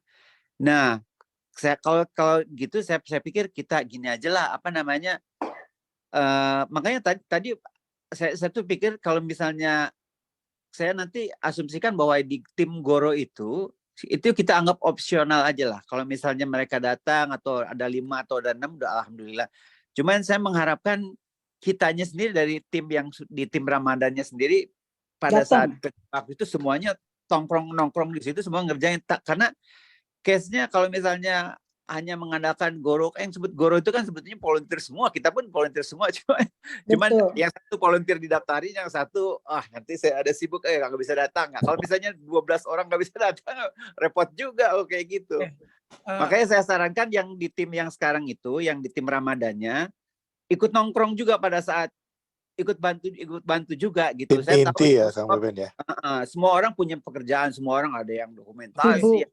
Nah, kalau gitu saya pikir kita gini aja lah, apa namanya, makanya tadi saya tuh pikir kalau misalnya saya nanti asumsikan bahwa di tim Goro itu kita anggap opsional aja lah. Kalau misalnya mereka datang atau ada 5 atau ada 6, udah alhamdulillah. Cuman saya mengharapkan kitanya sendiri dari tim yang di tim Ramadannya sendiri pada saat waktu itu semuanya nongkrong di situ, semua ngerjain. Karena case-nya kalau misalnya hanya mengandalkan Goro, yang sebut Goro itu kan sebetulnya volunteer semua, kita pun volunteer semua, cuman yang satu volunteer didaftarin, yang satu nanti saya ada sibuk nggak bisa datang. Kalau misalnya 12 orang nggak bisa datang, repot juga kayak gitu. Makanya saya sarankan yang di tim yang sekarang itu, yang di tim Ramadannya, ikut nongkrong juga pada saat ikut bantu juga gitu. Saya tahu ya Kang Beben ya. Semua orang punya pekerjaan, semua orang ada yang dokumentasi.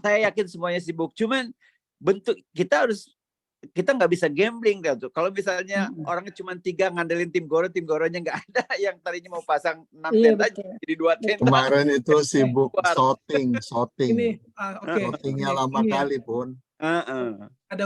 Saya yakin semuanya sibuk. Cuman bentuk kita nggak bisa gambling tuh. Kalau misalnya orangnya cuma 3 ngandelin tim Goronya nggak ada, yang tadinya mau pasang 6 tenda jadi 2 tenda. Kemarin itu sibuk shooting. Ini Shootingnya lama kali pun. Ada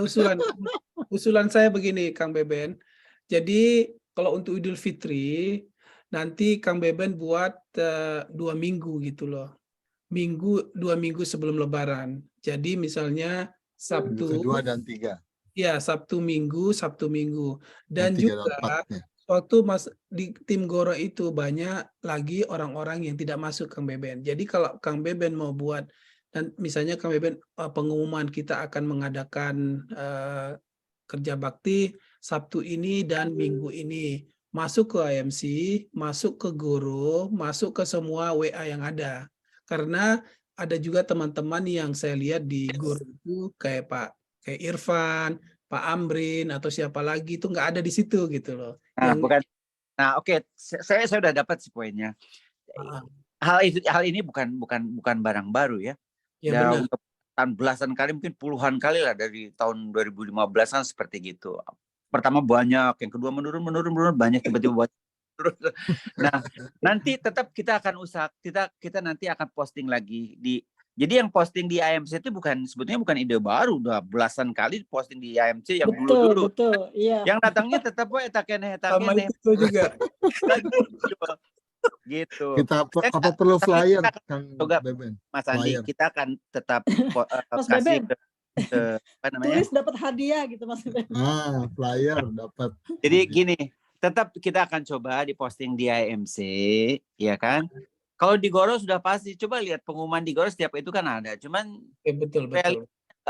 usulan saya begini, Kang Beben. Jadi kalau untuk Idul Fitri nanti Kang Beben buat 2 minggu gitu loh. 2 minggu sebelum Lebaran. Jadi misalnya Sabtu kedua dan 3. Ya, Sabtu Minggu. Dan juga waktu di tim Goro itu banyak lagi orang-orang yang tidak masuk Kang Beben. Jadi kalau Kang Beben mau buat, dan misalnya Kang Beben pengumuman kita akan mengadakan kerja bakti Sabtu ini dan Minggu ini, masuk ke IMC, masuk ke Goro, masuk ke semua WA yang ada. Karena ada juga teman-teman yang saya lihat di Guru itu kayak Irfan, Pak Amrin atau siapa lagi itu nggak ada di situ gitu loh. Oke. Saya sudah dapat sih poinnya. Hal ini bukan barang baru ya. Ya benar. Belasan kali, mungkin puluhan kali lah dari tahun 2015 kan seperti gitu. Pertama banyak, yang kedua menurun banyak, tiba-tiba banyak. Nah, nanti tetap kita akan kita nanti akan posting lagi jadi yang posting di IMC itu sebetulnya bukan ide baru, udah belasan kali posting di IMC yang dulu. Betul, iya. Yang datangnya tetap etakene itu juga. Gitu. Kita apa perlu flyer Kang Beben? Mas Andi, kita akan tetap Mas kasih Beben, tulis dapat hadiah gitu Mas Beben. Flyer dapat. Jadi gini, tetap kita akan coba diposting di IMC, ya kan? Kalau di Goro sudah pasti, coba lihat pengumuman di Goro setiap itu kan ada. Cuman betul.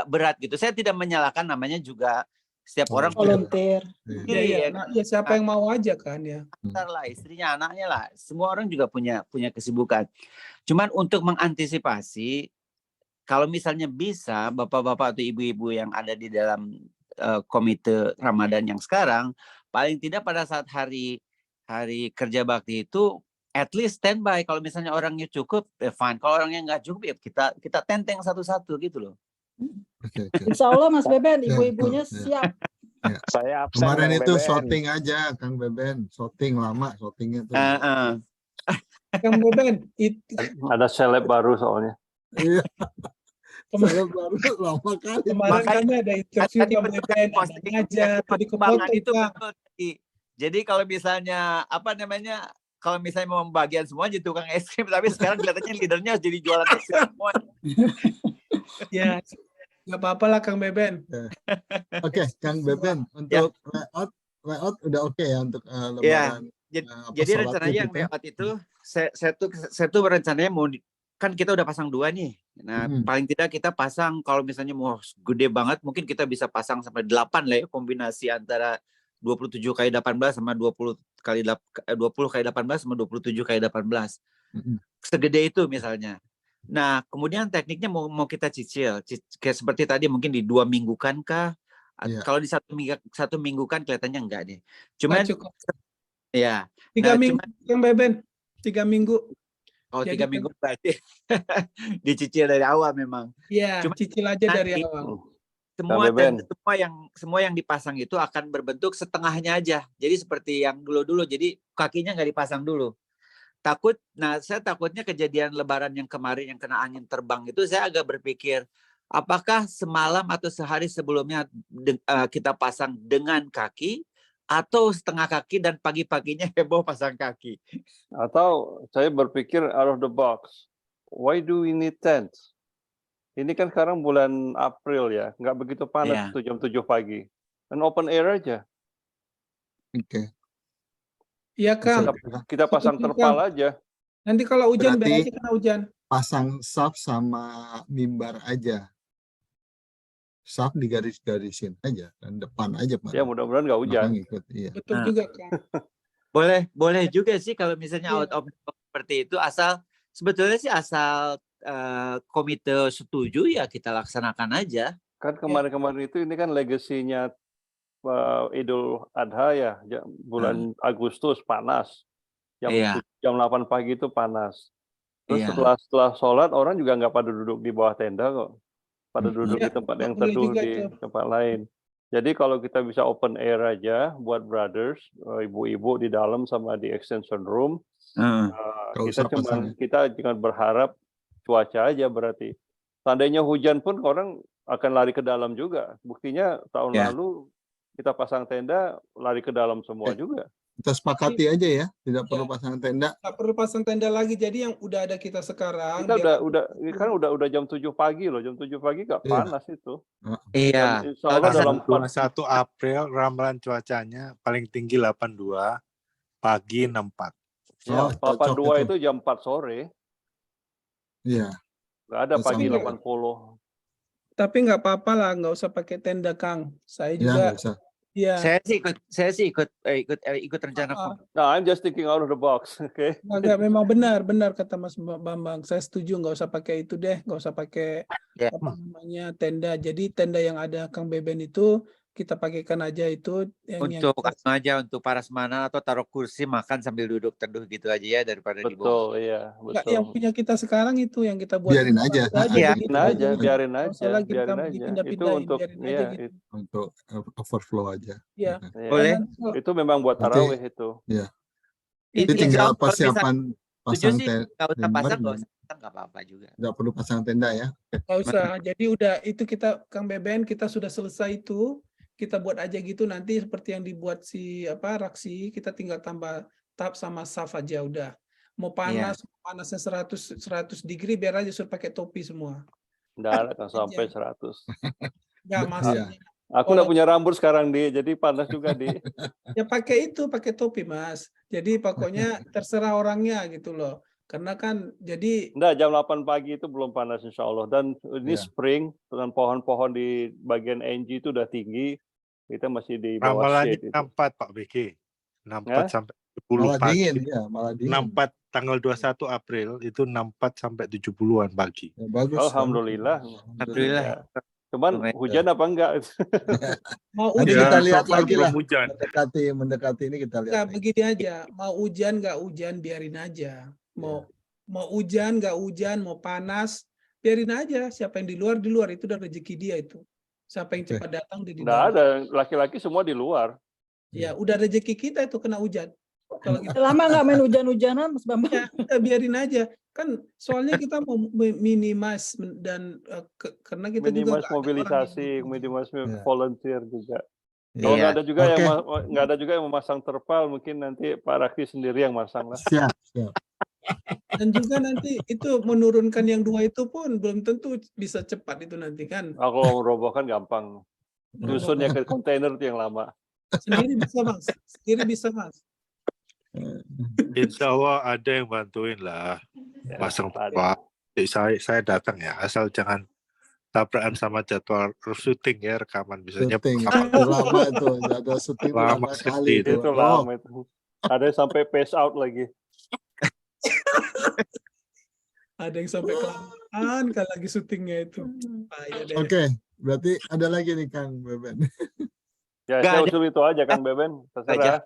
Berat gitu. Saya tidak menyalahkan, namanya juga setiap orang volunteer. Ya, siapa yang mau aja kan ya. Antar lah, istrinya, anaknya lah. Semua orang juga punya kesibukan. Cuman untuk mengantisipasi, kalau misalnya bisa bapak-bapak atau ibu-ibu yang ada di dalam komite Ramadan yang sekarang, paling tidak pada saat hari kerja bakti itu at least standby. Kalau misalnya orangnya cukup, fine. Kalau orangnya nggak cukup, ya kita tenteng satu-satu gitu loh. Insya Allah Mas Beben, ibu-ibunya siap. Ya. Saya absen. Kemarin Kang itu Beben. shooting aja Kang Beben, shooting lama shootingnya tuh. Kang Beben, Ada seleb baru soalnya. Iya. Seleb baru lama kali. Kemarin kami ada interview Kang Beben, aja tadi Kembangan itu betul. Jadi kalau misalnya kalau misalnya mau pembagian semua jadi tukang es krim, tapi sekarang kelihatannya leadernya jadi jualan es krim semua. Ya, nggak apa-apa lah Kang Beben. Oke, Kang Beben, untuk layout udah oke ya untuk Lebaran. Jadi rencananya yang layout itu saya tuh rencananya mau kan kita udah pasang 2 nih. Nah, paling tidak kita pasang, kalau misalnya mau gede banget mungkin kita bisa pasang sampai 8 lah ya, kombinasi antara 27x18 sama 20x18 sama 27x18. Segede itu misalnya. Nah, kemudian tekniknya mau kita cicil. Kayak seperti tadi mungkin di 2 minggu kan kah? Kalau di 1 minggu kan kelihatannya enggak deh. Cuman cukup. Ya. 3 minggu Kang Beben. 3 minggu. Oh, 3 minggu berarti dicicil dari awal memang. Iya, cicil aja dari awal. Semua Beben. tenda, semua yang dipasang itu akan berbentuk setengahnya aja. Jadi seperti yang dulu-dulu. Jadi kakinya nggak dipasang dulu. Saya takutnya kejadian Lebaran yang kemarin yang kena angin terbang itu, saya agak berpikir apakah semalam atau sehari sebelumnya kita pasang dengan kaki atau setengah kaki dan pagi-paginya heboh pasang kaki. Atau saya berpikir out of the box. Why do we need tents? Ini kan sekarang bulan April ya, nggak begitu panas itu jam 7 pagi. Dan open air aja. Oke. Iya Kang. Kita pasang Setuju, terpal Kang. aja. Nanti kalau hujan biar Berarti aja kena hujan. pasang saf sama mimbar aja. Saf digaris-garisin aja dan depan aja Pak. Ya mudah-mudahan nggak hujan. Belakang ikut, iya. Betul juga Kang. Boleh juga sih kalau misalnya out of the box seperti itu, asal sebetulnya sih asal komite setuju ya kita laksanakan aja. Kan kemarin-kemarin itu ini kan legasinya Idul Adha ya, bulan Agustus panas. Jam 8 pagi itu panas. Terus setelah sholat orang juga nggak pada duduk di bawah tenda kok. Pada duduk di tempat yang teduh di tempat lain. Jadi kalau kita bisa open air aja buat brothers, ibu-ibu di dalam sama di extension room, kita jangan berharap cuaca aja berarti. Seandainya hujan pun orang akan lari ke dalam juga. Buktinya tahun lalu kita pasang tenda lari ke dalam semua juga. Kita sepakati aja ya, tidak perlu pasang tenda. Nggak perlu pasang tenda lagi. Jadi yang udah ada kita sekarang. Kita udah jam 7 pagi loh. Jam 7 pagi nggak panas itu. Iya. Insya Allah dalam 21 April ramalan cuacanya paling tinggi 82, pagi 64. Ya, 82 itu jam 4 sore. Iya. Nggak ada pagi 80. Tapi nggak apa-apa lah, nggak usah pakai tenda Kang. Saya juga. Iya. Saya sih ikut rencana. Nah, I'm just thinking out of the box, oke? Agak memang benar kata Mas Bambang. Saya setuju, nggak usah pakai itu deh, nggak usah pakai apa namanya tenda. Jadi tenda yang ada Kang Beben itu kita pakaikan aja itu untuk para semana atau taruh kursi makan sambil duduk teduh gitu aja ya daripada di bawah. Betul, iya, betul. Yang punya kita sekarang itu yang kita buat. Biarin aja. Biarin aja. Itu untuk untuk overflow aja. Iya. Boleh. Itu memang buat tarawih itu. Iya. Itu tinggal persiapan pasang tenda. Nggak usah pasang, nggak apa-apa juga. Nggak perlu pasang tenda ya. Nggak usah. Jadi udah itu kita Kang Beben kita sudah selesai itu. Kita buat aja gitu nanti seperti yang dibuat Raksi, kita tinggal tambah tap sama saf aja udah. Mau panasnya 100 degree biar aja suruh pakai topi semua. Nggak akan sampai 100. Nggak maksudnya. Aku udah punya rambut sekarang jadi panas juga Ya pakai topi Mas. Jadi pokoknya terserah orangnya gitu loh. Karena kan jadi jam 8 pagi itu belum panas insya Allah. Dan ini spring dengan pohon-pohon di bagian NG itu udah tinggi. Kita masih di bawah shade. 64 Pak BG. 64 sampai 70 pagi. Malah dingin. 64 tanggal 21 April itu 64 sampai 70-an pagi. Ya, bagus. Alhamdulillah. Alhamdulillah. Cuman hujan apa enggak? Nanti kita lihat lagi lah. Hujan. Mendekati ini kita lihat. Nggak, begini aja. Mau hujan nggak hujan biarin aja. Mau hujan nggak hujan, mau panas biarin aja. Siapa yang di luar itu udah rezeki dia itu. Siapa yang cepat datang di dalam. Nggak ada, laki-laki semua di luar. Ya udah rezeki kita itu kena hujan. Kalau kita lama nggak main hujan-hujanan Mas Bambang. Ya, biarin aja. Kan soalnya kita mau minimize dan karena kita juga mobilisasi, minimize volunteer juga. Kalau nggak ada juga yang memasang terpal, mungkin nanti Pak Raksi sendiri yang masang lah. Siap. Dan juga nanti itu menurunkan yang 2 itu pun belum tentu bisa cepat itu nanti kan. Kalau merobohkan gampang. Nyusunnya ke kontainer itu yang lama. Sendiri bisa Mas. Insya Allah ada yang bantuin lah. Pasang terpal. Saya datang ya, asal jangan tabrakan sama jadwal syuting ya, rekaman misalnya. Lama itu, jadwal syuting lama sekali itu. Itu lama itu. Ada yang sampai pace out lagi. Ada yang sampai kelamaan kalau lagi syutingnya itu. Oke, berarti ada lagi nih Kang Beben. Ya, saya usul itu aja Kang Beben. Terserah.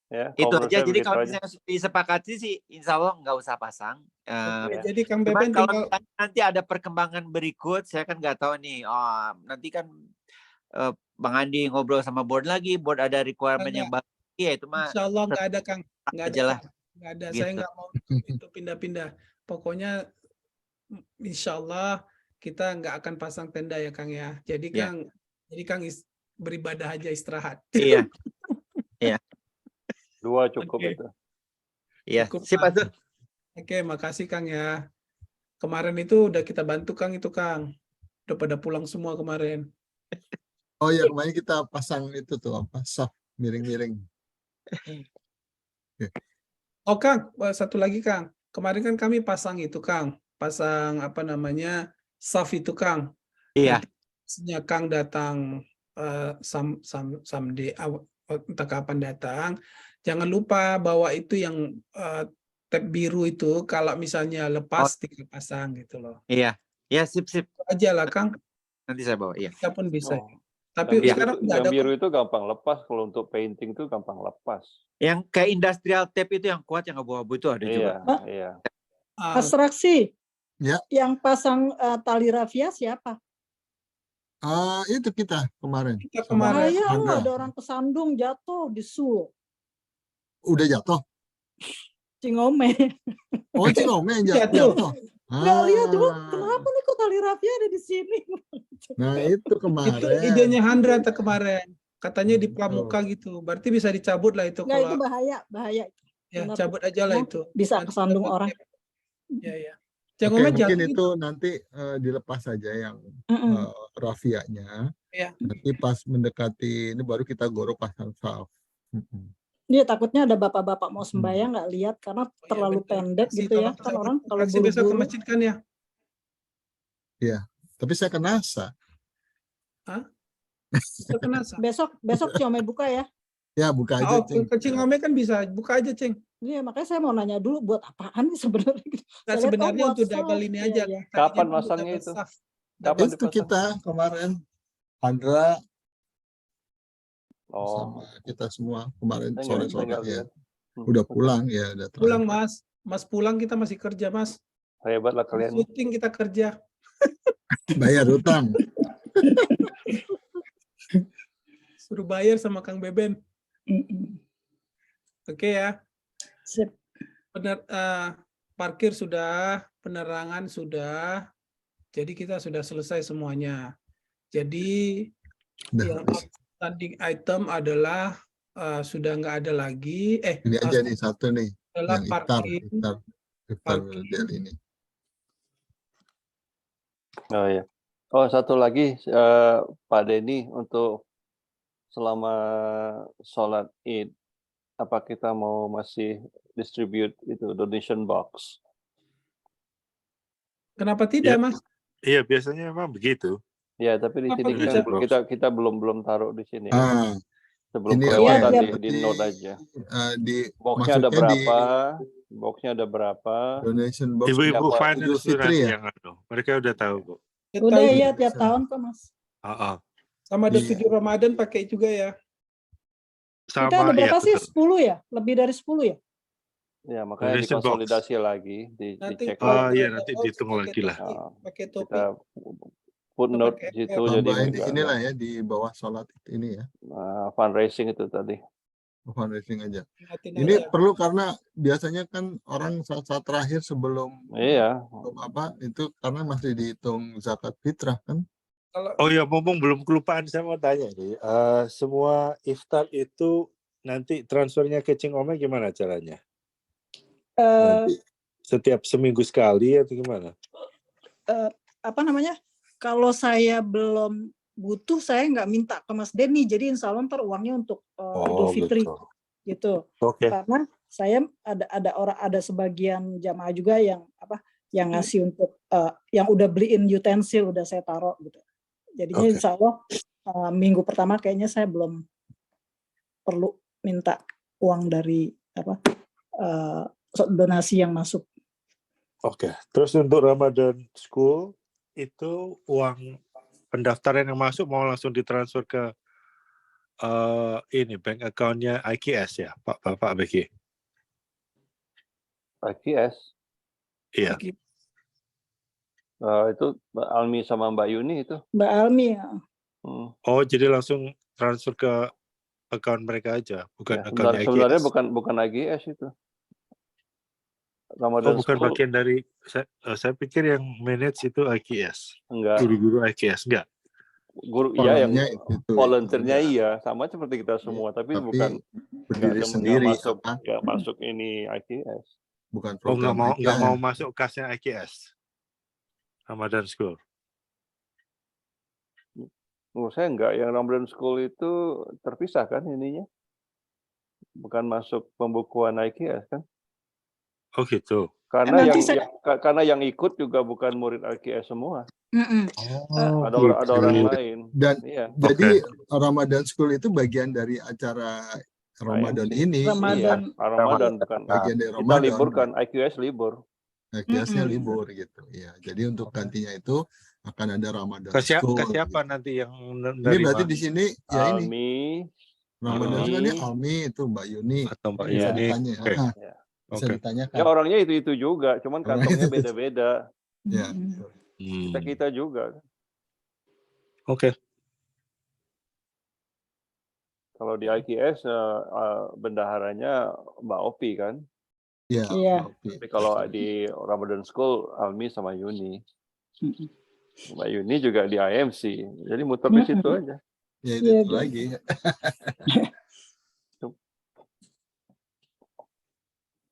Ya, itu aja. Jadi kalau misalnya disepakati sih, insya Allah nggak usah pasang. Jadi Kang Beben kalau nanti ada perkembangan berikut, saya kan nggak tahu nih. Nanti kan Bang Andi ngobrol sama board lagi, board ada requirement yang baru, ya itu mah Insya Allah nggak ada Kang, nggak ada aja lah. Kang. Nggak ada. Saya Gitu. nggak mau itu pindah-pindah. Pokoknya Insya Allah kita nggak akan pasang tenda ya Kang ya. Jadi Ya. Kang beribadah aja, istirahat. Iya. 2 cukup Oke. itu. Iya. Cukup, Sip, Mas. Azul. Oke, makasih Kang ya. Kemarin itu udah kita bantu Kang itu Kang. Udah pada pulang semua kemarin. Oh ya, kemarin kita pasang itu tuh apa, saf miring-miring. Oh Kang, satu lagi Kang. Kemarin kan kami pasang itu Kang. Pasang apa namanya, saf itu Kang. Iya. Nanti Kang datang someday, entah kapan datang. Jangan lupa bawa itu yang tab biru itu. Kalau misalnya lepas, tinggal pasang gitu loh. Iya. Ya, sip. Itu aja lah Kang. Nanti saya bawa, iya. Kita pun bisa. Oh. Tapi Yang sekarang biru, udah yang ada biru itu gampang lepas, kalau untuk painting itu gampang lepas. Yang kayak industrial tape itu yang kuat, yang abu-abu itu ada juga. Iya. Abstraksi. Ya. Yang pasang tali rafia siapa? Itu kita kemarin. Kita sama kemarin. Bahaya lu, Angga. ada orang kesandung jatuh di Sulu. Udah jatuh. Cingome. Oh, Cingome yang Jatuh. jatuh. Nggak lihat juga, kenapa nih kok tali rafia ada di sini? Nah, itu kemarin. Itu idenya Handra kemarin. Katanya di Itu. pramuka gitu. Berarti bisa dicabut lah itu. Nggak, itu Kalau bahaya. ya Benar. cabut aja lah itu. Bisa Nanti kesandung dapat orang. tape. Ya. Oke, Cengome mungkin jatuh itu nanti dilepas saja yang rafianya. Iya. Nanti pas mendekati ini baru kita gorok pasang saf. Iya, takutnya ada bapak-bapak mau sembahyang nggak lihat karena terlalu betul. pendek Kasih, gitu ya. tolong Kan cabut. orang kalau Kasih besok ke buru-buru. masjid kan ya? Tapi saya ke NASA. Besok ke NASA. Besok Ciome buka ya. Ya, buka aja, Oh, ke Cingome kan bisa. Buka aja, Cing. Iya, makanya saya mau nanya dulu buat apaan nih sebenarnya. Nah, Saya lihat, sebenarnya buat untuk saf. double ini Iya, aja. iya. Tadinya Kapan untuk masangnya double itu? saf. Kapan Itu dipasang? kita kemarin Andra Oh, sama kita semua kemarin saya sore-sore nggak ya. lihat. Udah pulang ya, udah terakhir. Pulang, Mas. Mas pulang, kita masih kerja, Mas. Hebat lah kalian. Syuting kita kerja. Bayar utang. Suruh bayar sama Kang Beben. Oke ya. Sip. Parkir sudah, penerangan sudah. Jadi kita sudah selesai semuanya. Jadi Udah yang habis. outstanding item adalah sudah nggak ada lagi. Ini aja nih satu nih, adalah yang iftar parking. del ini. Oh ya. Oh, satu lagi Pak Denny, untuk selama sholat Id, apa kita mau masih distribute itu donation box? Kenapa tidak, Ya. Mas? Iya, biasanya memang begitu. Ya, tapi di sini Kenapa kan bisa? kita belum taruh di sini. Ini Sebelum kelewatan iya, di note aja. Boxnya ada masuknya berapa? Boxnya ada berapa? donation box Ibu-ibu Siapa? finance Idul itu Fitri nanti ya? yang mereka udah tahu kok. Ya, Udah tahu ya juga. tiap tahun kok Mas. Sama ada Iya. 7 Ramadan pakai juga ya. Kita Sama ada berapa ya, sih? betul. 10 ya? Lebih dari 10 ya? Ya, makanya Donation box. dikonsolidasi lagi, Nanti dicek kalau lagi. iya, ada nanti box, dihitung pakai lagi lah. topi, pakai topi. Kita footnote pakai di situ, app. jadi tambahin di nggak- inilah ya, di bawah sholat ini ya, fundraising itu tadi. fundraising aja. Ingatin Ini aja. perlu karena biasanya kan orang saat terakhir sebelum Iya. apa itu karena masih dihitung zakat fitrah kan. Kalau Oh ya, mumpung belum kelupaan, saya mau tanya nih. Semua iftar itu nanti transfernya ke Cingome gimana caranya? Nanti setiap seminggu sekali atau gimana? Apa namanya? Kalau saya belum butuh, saya nggak minta ke Mas Denny. Jadi insya Allah ntar uangnya untuk Idul Fitri gitu. Oke. Karena saya ada sebagian jamaah juga yang yang ngasih untuk yang udah beliin utensil, udah saya taruh gitu. Jadinya Oke. insya Allah minggu pertama kayaknya saya belum perlu minta uang dari donasi yang masuk. Oke. Terus untuk Ramadan School itu uang pendaftaran yang masuk mau langsung ditransfer ke ini bank account-nya IKS ya, Pak Beki? IKS. Iya. Itu Mbak Almi sama Mbak Yuni itu. Mbak Almi ya. Oh, jadi langsung transfer ke account mereka aja, bukan Ya, account sebenarnya IKS. bukan IGS itu. Oh, Ramadan bukan School bagian dari saya pikir yang manage itu IKS. enggak. Guru-guru IKS enggak. Guru iya yang Polanya itu volunteernya iya. iya sama seperti kita semua, tapi bukan berdiri nggak sendiri masuk apa? nggak masuk ini IGS. Bukan Oh, nggak program mau IKS. masuk kasnya IKS. Ramadan School. Menurut saya enggak, yang Ramadan School itu terpisah kan ininya. Bukan masuk pembukuan IKS kan? Oh gitu. Karena Nanti karena yang ikut juga bukan murid IKS semua. Oh, Ada orang lain. Dan Iya. jadi Ramadan School itu bagian dari acara Ramadan IMC. ini. Ramadan. Iya, Ramadan bukan. Bagian dari Kita Ramadan. libur kan, IQS libur. IKS-nya libur gitu. Ya, jadi untuk gantinya itu akan ada Ramadan Ke School. siapa gitu. nanti yang Ini berarti di sini ya ini Almi, Ramadan Yuni. School ini Almi itu Mbak Yuni. atau Mbak Bisa Yuni? ditanya. Oke. Bisa Oke. ditanyakan. Ya orangnya itu juga, cuman Orangnya kantongnya itu. beda-beda. Ya. Kita juga. Oke. Kalau di IKS bendaharanya Mbak Opi kan. Ya. Iya. Tapi kalau di Ramadan School Almi sama Yuni. Mbak Yuni juga di IMC. Jadi muter di situ aja. Ya itu Iya, lagi.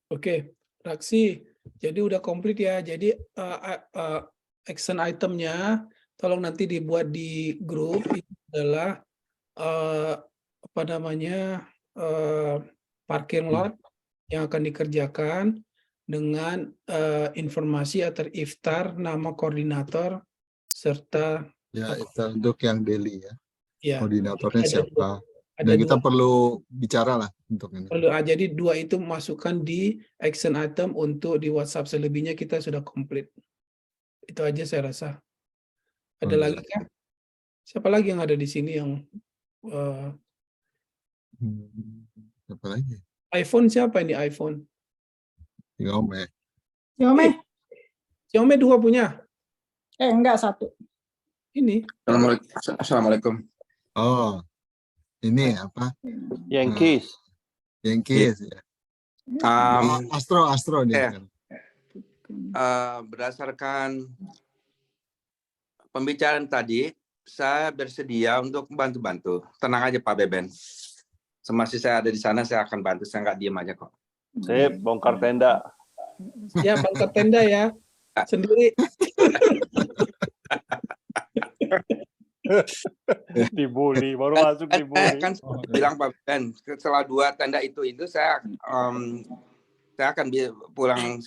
Oke, Raksi. Jadi udah komplit ya. Jadi action itemnya tolong nanti dibuat di grup. Itu adalah apa namanya parking lot yang akan dikerjakan dengan informasi atau iftar, nama koordinator serta Ya itu untuk yang daily ya. ya Koordinatornya ada siapa? ada Dan kita dua. perlu bicara lah untuk ini. Jadi dua itu masukkan di action item untuk di WhatsApp, selebihnya kita sudah komplit. Itu aja saya rasa. Ada Oh, lagi kah? Siapa lagi yang ada di sini yang Apa lagi? iPhone, siapa ini iPhone? Xiaomi. Xiaomi 2 punya. Enggak, 1. Ini. Assalamualaikum. Oh, ini apa? Yankees. Yankees ya. Astro dia. Berdasarkan pembicaraan tadi, saya bersedia untuk bantu-bantu. Tenang aja Pak Beben. Semasa saya ada di sana, saya akan bantu. Saya nggak diem aja kok. Sip, bongkar tenda. Ya, bongkar tenda ya. Sendiri. Dibully, baru masuk dibully. Kan bilang Pak Ben, setelah 2 tenda itu saya akan pulang,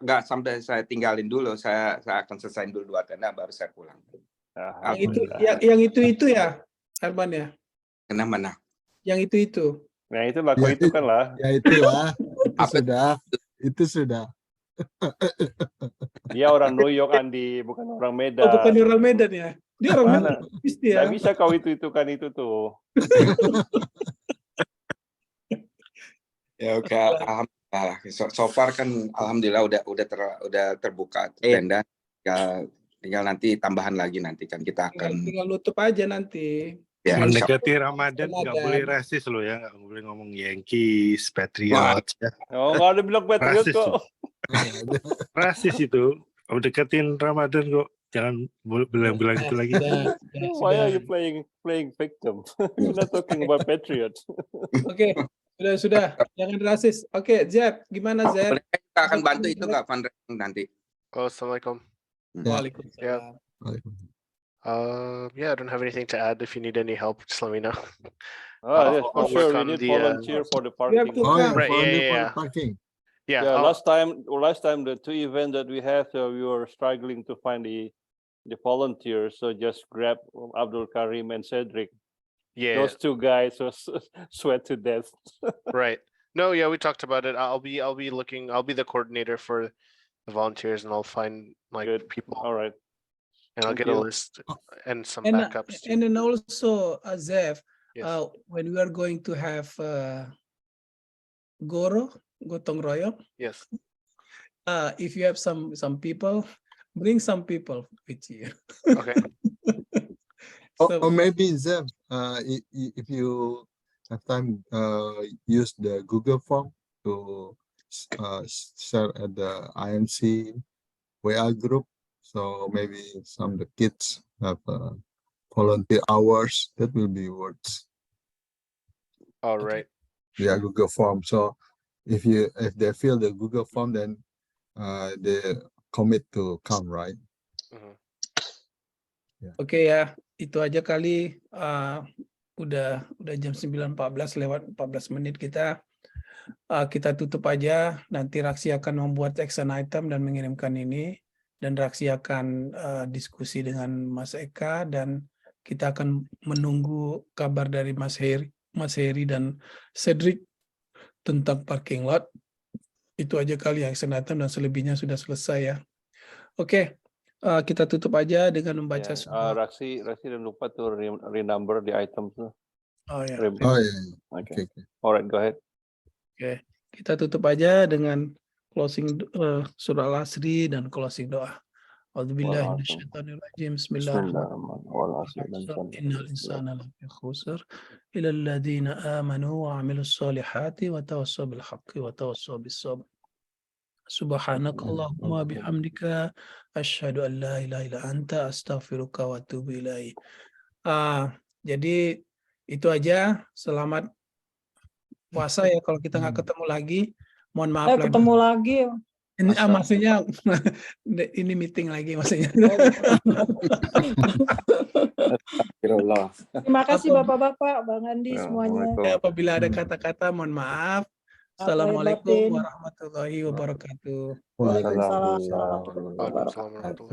nggak sampai saya tinggalin dulu, saya akan selesaiin dulu 2 tenda baru saya pulang. Yang itu ya, Herman ya. Kenapa mana? Yang itu. Nah itu lah, itu kan lah. Ya itulah, itu sudah. Dia orang New York, Andi, bukan orang Medan. Oh, bukan orang Medan ya. Dia orang Mana? Medan. Dia. Nggak bisa kau itu kan itu tuh. Ya oke, alhamdulillah. So far kan alhamdulillah udah terbuka tenda. Tinggal nanti tambahan lagi nanti kan kita akan Tinggal nutup aja nanti. ya, Mendekati Ramadan nggak boleh rasis loh ya, nggak boleh ngomong Yankees, Patriots. Ya. Oh, nggak ada bilang Patriot Rasis kok. Rasis itu. Deketin Ramadan kok. Jangan bilang itu lagi. Why are you playing victim? You're not talking about Patriot. Oke, sudah. Jangan rasis. Oke, Zep, gimana Zep? kita akan bantu itu nggak fundraising nanti. Assalamualaikum. Waalaikumsalam. Yeah, I don't have anything to add. If you need any help, just let me know. Oh, yes, for I'll sure. work We on need the, volunteer for the We have parking. to Oh, come. Right, for yeah. parking. Yeah, Yeah, I'll- last time the 2 events that we had, we were struggling to find the volunteers. So just grab Abdul Karim and Cedric. yeah, Those 2 guys was sweat to death. right. No, yeah, we talked about it. I'll be looking. I'll be the coordinator for the volunteers, and I'll find like Good. people, All right. and I'll Thank get a you. list and some And backups. and then also, Zef, Yes. when we are going to have gotong royong, Yes. if you have some people, bring some people with you. Okay. So, Or maybe Zev, if you have time, use the Google form to share at the IMC WA group. So maybe some of the kids have volunteer hours. That will be worth. All right. Yeah, Google form. So if they fill the Google form, then they commit to come, right? Mhm. oke ya, itu aja kali. Udah jam 9.14 lewat 14 menit kita. Kita tutup aja. Nanti Raksi akan membuat action item dan mengirimkan ini. Dan Raksi akan diskusi dengan Mas Eka dan kita akan menunggu kabar dari Mas Heri dan Cedric tentang parking lot. Itu aja kali action item dan selebihnya sudah selesai ya. Oke, kita tutup aja dengan membaca Yeah, sebuah. Raksi jangan lupa tuh renumber the items tuh. Oh ya. Oh yeah. Okay. Okay. Alright, go ahead. Oke, kita tutup aja dengan closing surah Al-Asri dan closing doa. A'udzubillahi minasyaitonirrajim. Bismillahirrahmanirrahim. Innal insana lafi khusr illa alladziina aamanu wa 'amilus solihati wa tawassaw bil haqqi wa tawassaw bis sabr. Subhanakallahumma bihamdika asyhadu an la ilaha illa anta astaghfiruka wa atubu ilaik. Jadi itu aja. Selamat puasa ya kalau kita nggak ketemu lagi. Mohon maaf lagi. Ketemu lagi. Ini, maksudnya ini meeting lagi maksudnya. Terima kasih Bapak-bapak, Bang Andi semuanya. Apabila ada kata-kata mohon maaf. Assalamualaikum warahmatullahi wabarakatuh. Waalaikumsalam Waalaikumsalam warahmatullahi wabarakatuh.